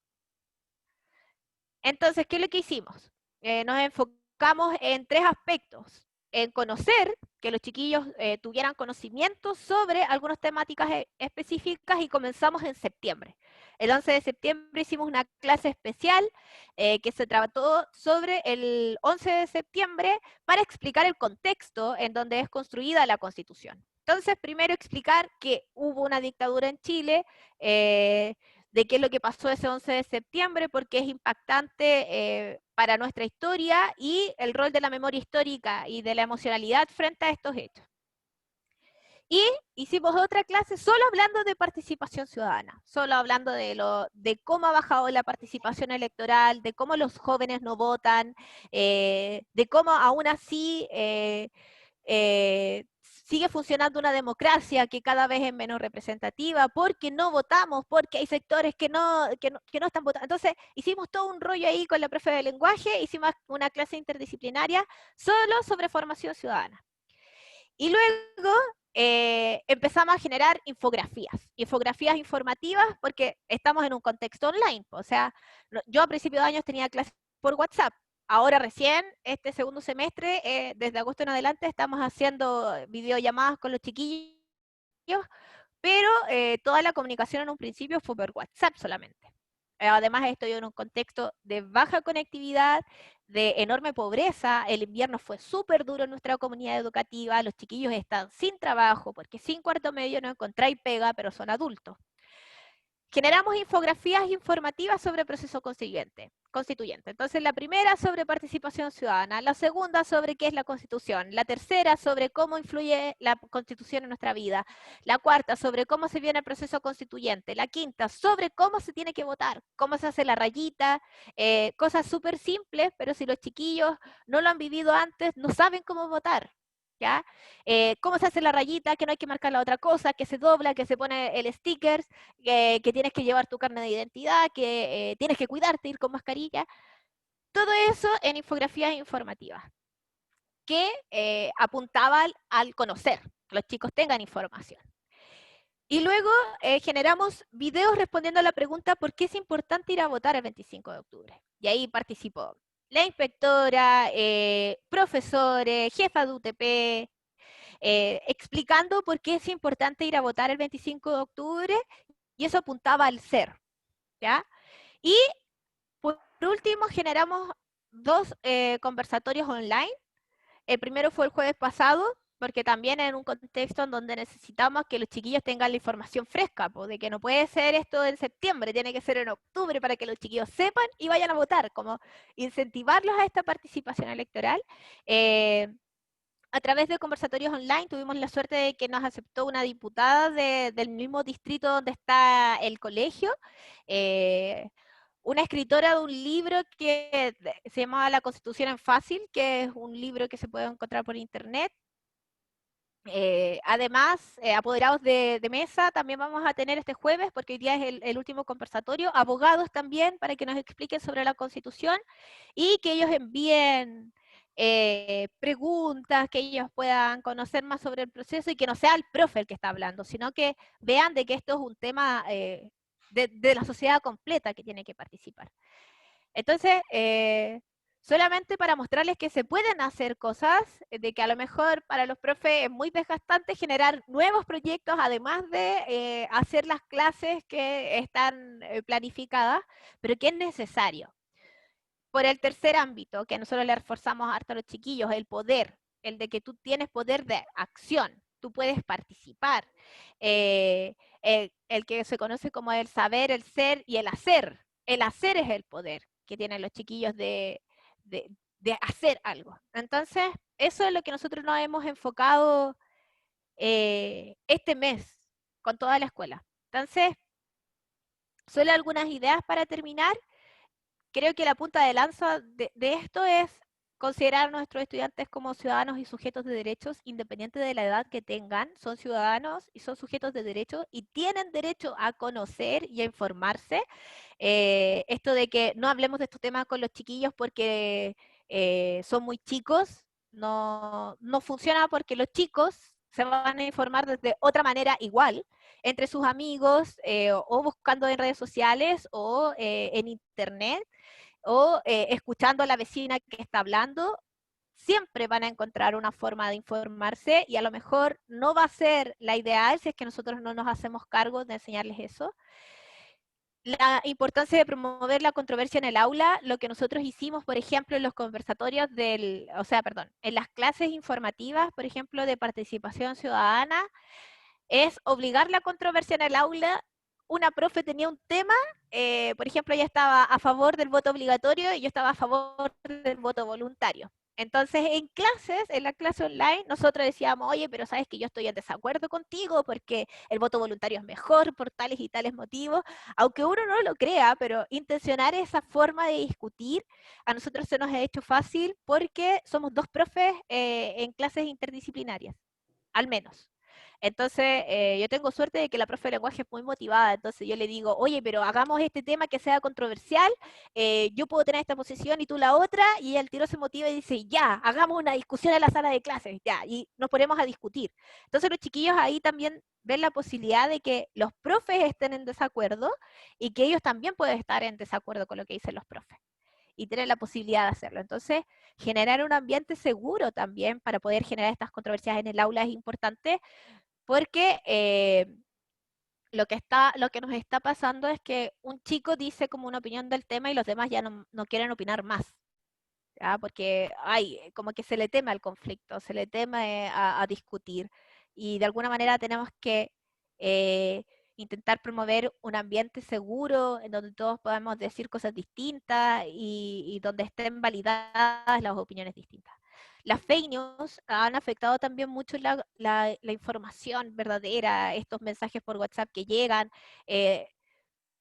Entonces, ¿qué es lo que hicimos? Nos enfocamos en 3 aspectos. En conocer, que los chiquillos tuvieran conocimiento sobre algunas temáticas específicas y comenzamos en septiembre. El 11 de septiembre hicimos una clase especial que se trató sobre el 11 de septiembre para explicar el contexto en donde es construida la Constitución. Entonces, primero explicar que hubo una dictadura en Chile, de qué es lo que pasó ese 11 de septiembre, porque es impactante para nuestra historia y el rol de la memoria histórica y de la emocionalidad frente a estos hechos. Y hicimos otra clase solo hablando de participación ciudadana, solo hablando de cómo ha bajado la participación electoral, de cómo los jóvenes no votan, de cómo aún así sigue funcionando una democracia que cada vez es menos representativa, porque no votamos, porque hay sectores que no están votando. Entonces, hicimos todo un rollo ahí con la profe de lenguaje, hicimos una clase interdisciplinaria solo sobre formación ciudadana. Y luego empezamos a generar infografías informativas, porque estamos en un contexto online. O sea, yo a principios de años tenía clases por WhatsApp. Ahora recién, este segundo semestre, desde agosto en adelante, estamos haciendo videollamadas con los chiquillos, pero toda la comunicación en un principio fue por WhatsApp solamente. Además estoy en un contexto de baja conectividad, de enorme pobreza. El invierno fue súper duro en nuestra comunidad educativa, los chiquillos están sin trabajo, porque sin cuarto medio no encontráis pega, pero son adultos. Generamos infografías informativas sobre el proceso constituyente. Entonces, la primera sobre participación ciudadana, la segunda sobre qué es la Constitución, la tercera sobre cómo influye la Constitución en nuestra vida, la cuarta sobre cómo se viene el proceso constituyente, la quinta sobre cómo se tiene que votar, cómo se hace la rayita, cosas súper simples, pero si los chiquillos no lo han vivido antes, no saben cómo votar. ¿ya? Cómo se hace la rayita, que no hay que marcar la otra cosa, que se dobla, que se pone el sticker, que tienes que llevar tu carnet de identidad, que tienes que cuidarte, ir con mascarilla. Todo eso en infografías informativas, que apuntaba al conocer, que los chicos tengan información. Y luego generamos videos respondiendo a la pregunta ¿por qué es importante ir a votar el 25 de octubre? Y ahí participó la inspectora, profesores, jefa de UTP, explicando por qué es importante ir a votar el 25 de octubre, y eso apuntaba al ser, ¿ya? Y por último generamos 2 conversatorios online. El primero fue el jueves pasado, porque también en un contexto en donde necesitamos que los chiquillos tengan la información fresca, pues, de que no puede ser esto en septiembre, tiene que ser en octubre para que los chiquillos sepan y vayan a votar, como incentivarlos a esta participación electoral. A través de conversatorios online tuvimos la suerte de que nos aceptó una diputada del mismo distrito donde está el colegio, una escritora de un libro que se llamaba La Constitución en Fácil, que es un libro que se puede encontrar por internet. Además, apoderados de mesa también vamos a tener este jueves, porque hoy día es el último conversatorio, abogados también para que nos expliquen sobre la Constitución y que ellos envíen preguntas, que ellos puedan conocer más sobre el proceso y que no sea el profe el que está hablando, sino que vean de que esto es un tema de la sociedad completa que tiene que participar. Entonces, solamente para mostrarles que se pueden hacer cosas, de que a lo mejor para los profes es muy desgastante generar nuevos proyectos, además de hacer las clases que están planificadas, pero que es necesario. Por el tercer ámbito, que nosotros le reforzamos harto a los chiquillos, el poder, el de que tú tienes poder de acción, tú puedes participar, el que se conoce como el saber, el ser y el hacer. El hacer es el poder que tienen los chiquillos de hacer algo. Entonces, eso es lo que nosotros nos hemos enfocado este mes con toda la escuela. Entonces, solo algunas ideas para terminar. Creo que la punta de lanza de esto es considerar a nuestros estudiantes como ciudadanos y sujetos de derechos, independiente de la edad que tengan, son ciudadanos y son sujetos de derechos y tienen derecho a conocer y a informarse. Esto de que no hablemos de estos temas con los chiquillos porque son muy chicos, no funciona, porque los chicos se van a informar desde otra manera igual, entre sus amigos, o buscando en redes sociales o en internet, o escuchando a la vecina que está hablando. Siempre van a encontrar una forma de informarse y a lo mejor no va a ser la ideal si es que nosotros no nos hacemos cargo de enseñarles eso. La importancia de promover la controversia en el aula, lo que nosotros hicimos, por ejemplo, en los conversatorios en las clases informativas, por ejemplo, de participación ciudadana, es obligar la controversia en el aula. Una profe tenía un tema, por ejemplo, ella estaba a favor del voto obligatorio y yo estaba a favor del voto voluntario. Entonces, en la clase online, nosotros decíamos, oye, pero sabes que yo estoy en desacuerdo contigo porque el voto voluntario es mejor por tales y tales motivos, aunque uno no lo crea, pero intencionar esa forma de discutir, a nosotros se nos ha hecho fácil porque somos 2 profes en clases interdisciplinarias, al menos. Entonces, yo tengo suerte de que la profe de lenguaje es muy motivada, entonces yo le digo, oye, pero hagamos este tema que sea controversial, yo puedo tener esta posición y tú la otra, y el tiro se motiva y dice, ya, hagamos una discusión en la sala de clases, ya, y nos ponemos a discutir. Entonces los chiquillos ahí también ven la posibilidad de que los profes estén en desacuerdo y que ellos también pueden estar en desacuerdo con lo que dicen los profes y tener la posibilidad de hacerlo. Entonces, generar un ambiente seguro también para poder generar estas controversias en el aula es importante, porque lo que nos está pasando es que un chico dice como una opinión del tema y los demás ya no quieren opinar más, ¿ya? Porque como que se le teme al conflicto, se le teme a discutir, y de alguna manera tenemos que intentar promover un ambiente seguro en donde todos podamos decir cosas distintas y donde estén validadas las opiniones distintas. Las fake news han afectado también mucho la información verdadera, estos mensajes por WhatsApp que llegan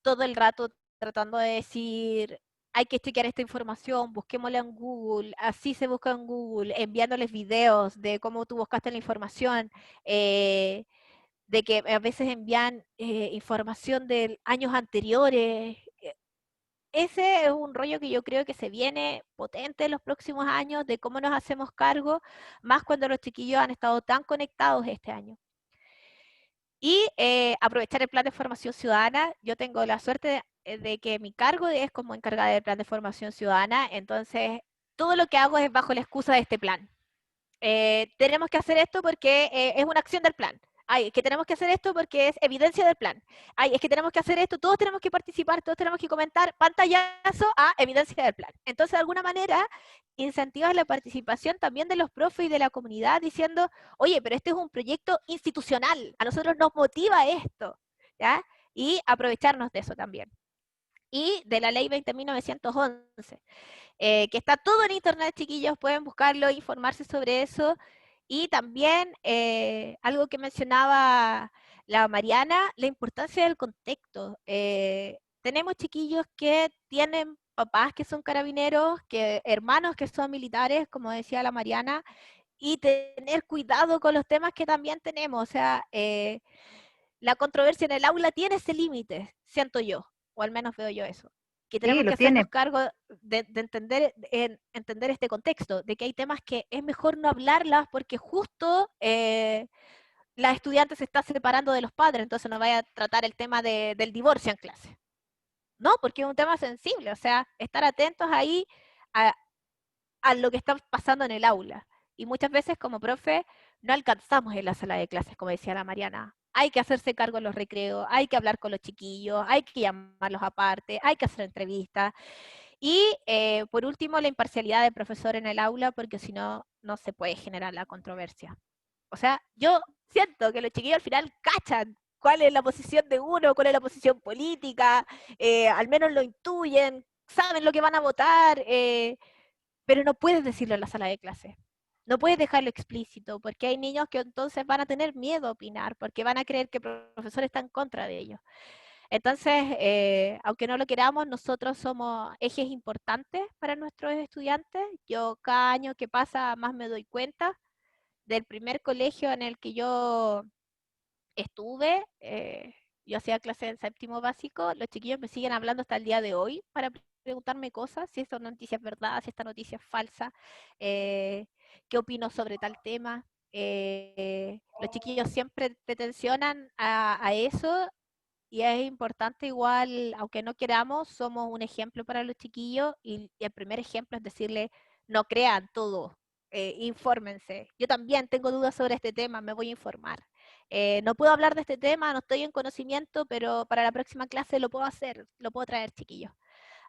todo el rato tratando de decir hay que chequear esta información, busquémosla en Google, así se busca en Google, enviándoles videos de cómo tú buscaste la información, de que a veces envían información de años anteriores. Ese es un rollo que yo creo que se viene potente en los próximos años de cómo nos hacemos cargo, más cuando los chiquillos han estado tan conectados este año. Y aprovechar el plan de formación ciudadana. Yo tengo la suerte de que mi cargo es como encargada del plan de formación ciudadana, entonces todo lo que hago es bajo la excusa de este plan. Tenemos que hacer esto porque es una acción del plan. Ay, es que tenemos que hacer esto porque es evidencia del plan. Ay, es que tenemos que hacer esto, todos tenemos que participar, todos tenemos que comentar, pantallazo a evidencia del plan. Entonces, de alguna manera, incentivas la participación también de los profes y de la comunidad diciendo, oye, pero este es un proyecto institucional, a nosotros nos motiva esto, ¿ya? Y aprovecharnos de eso también. Y de la ley 20.911. Que está todo en internet, chiquillos, pueden buscarlo, informarse sobre eso. Y también algo que mencionaba la Mariana, la importancia del contexto. Tenemos chiquillos que tienen papás que son carabineros, que hermanos que son militares, como decía la Mariana, y tener cuidado con los temas que también tenemos. O sea, la controversia en el aula tiene ese límite, siento yo, o al menos veo yo eso. Que Sí, tenemos lo que hacernos tiene. cargo de entender este contexto, de que hay temas que es mejor no hablarlas porque justo la estudiante se está separando de los padres, entonces no vaya a tratar el tema del divorcio en clase. No, porque es un tema sensible, o sea, estar atentos ahí a, a lo que está pasando en el aula. Y muchas veces como profe no alcanzamos en la sala de clases, como decía la Mariana. Hay que hacerse cargo en los recreos, hay que hablar con los chiquillos, hay que llamarlos aparte, hay que hacer entrevistas. Y por último, la imparcialidad del profesor en el aula, porque si no, no se puede generar la controversia. O sea, yo siento que los chiquillos al final cachan cuál es la posición de uno, cuál es la posición política, al menos lo intuyen, saben lo que van a votar, pero no puedes decirlo en la sala de clase. No puedes dejarlo explícito, porque hay niños que entonces van a tener miedo a opinar, porque van a creer que el profesor está en contra de ellos. Entonces, aunque no lo queramos, nosotros somos ejes importantes para nuestros estudiantes. Yo cada año que pasa más me doy cuenta del primer colegio en el que yo estuve. Yo hacía clase en séptimo básico, los chiquillos me siguen hablando hasta el día de hoy para preguntarme cosas, si esta noticia es verdad, si esta noticia es falsa, qué opino sobre tal tema. Los chiquillos siempre te tensionan a eso y es importante igual, aunque no queramos, somos un ejemplo para los chiquillos y el primer ejemplo es decirle, no crean todo, infórmense. Yo también tengo dudas sobre este tema, me voy a informar. No puedo hablar de este tema, no estoy en conocimiento, pero para la próxima clase lo puedo hacer, lo puedo traer, chiquillos.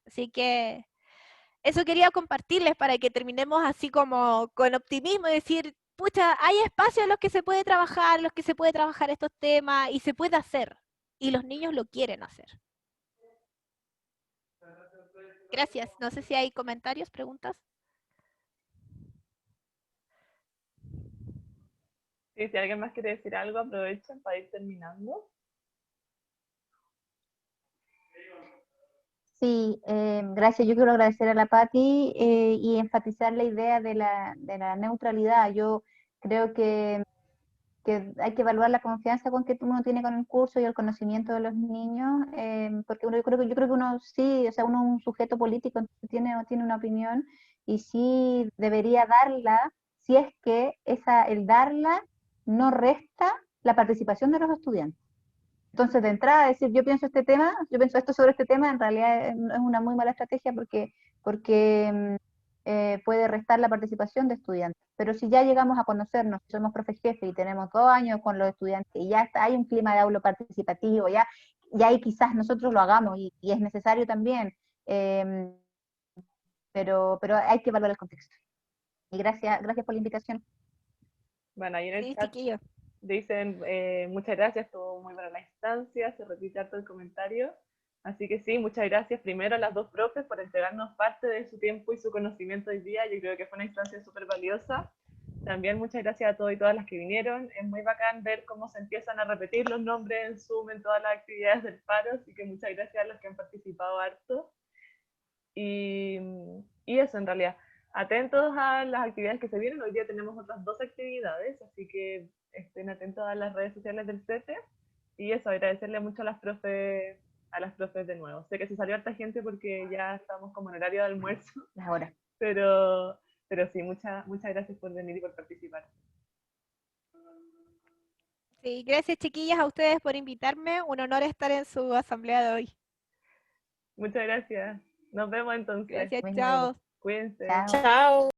Así que eso quería compartirles para que terminemos así como con optimismo y decir, pucha, hay espacios en los que se puede trabajar, en los que se puede trabajar estos temas y se puede hacer. Y los niños lo quieren hacer. Gracias. No sé si hay comentarios, preguntas. Sí, si alguien más quiere decir algo, aprovechen para ir terminando. Sí, gracias. Yo quiero agradecer a la Patti y enfatizar la idea de la neutralidad. Yo creo que hay que evaluar la confianza con que uno tiene con el curso y el conocimiento de los niños, porque yo creo que uno sí, o sea, uno es un sujeto político, entonces tiene una opinión y sí debería darla, si es que el darla no resta la participación de los estudiantes. Entonces, de entrada, decir, yo pienso esto sobre este tema, en realidad es una muy mala estrategia porque puede restar la participación de estudiantes. Pero si ya llegamos a conocernos, somos profes jefe y tenemos 2 años con los estudiantes y ya hay un clima de aula participativo, ya ahí quizás nosotros lo hagamos y es necesario también, eh, pero hay que evaluar el contexto. Y gracias por la invitación. Bueno, ahí en el Sí, chat chiquillos. dicen muchas gracias, estuvo muy buena la instancia, se repite harto el comentario. Así que sí, muchas gracias primero a las dos profes por entregarnos parte de su tiempo y su conocimiento hoy día. Yo creo que fue una instancia súper valiosa. También muchas gracias a todos y todas las que vinieron. Es muy bacán ver cómo se empiezan a repetir los nombres en Zoom en todas las actividades del paro, así que muchas gracias a los que han participado harto. Y eso, en realidad. Atentos a las actividades que se vienen. Hoy día tenemos otras 2 actividades, así que estén atentos a las redes sociales del CETE. Y eso, agradecerle mucho a las profes de nuevo. Sé que se salió harta gente porque ya estamos como en horario de almuerzo, Ahora. pero sí, muchas gracias por venir y por participar. Sí, gracias chiquillas a ustedes por invitarme. Un honor estar en su asamblea de hoy. Muchas gracias. Nos vemos entonces. Gracias, Mismo chao. digo. Cuídense. Chao. Chao.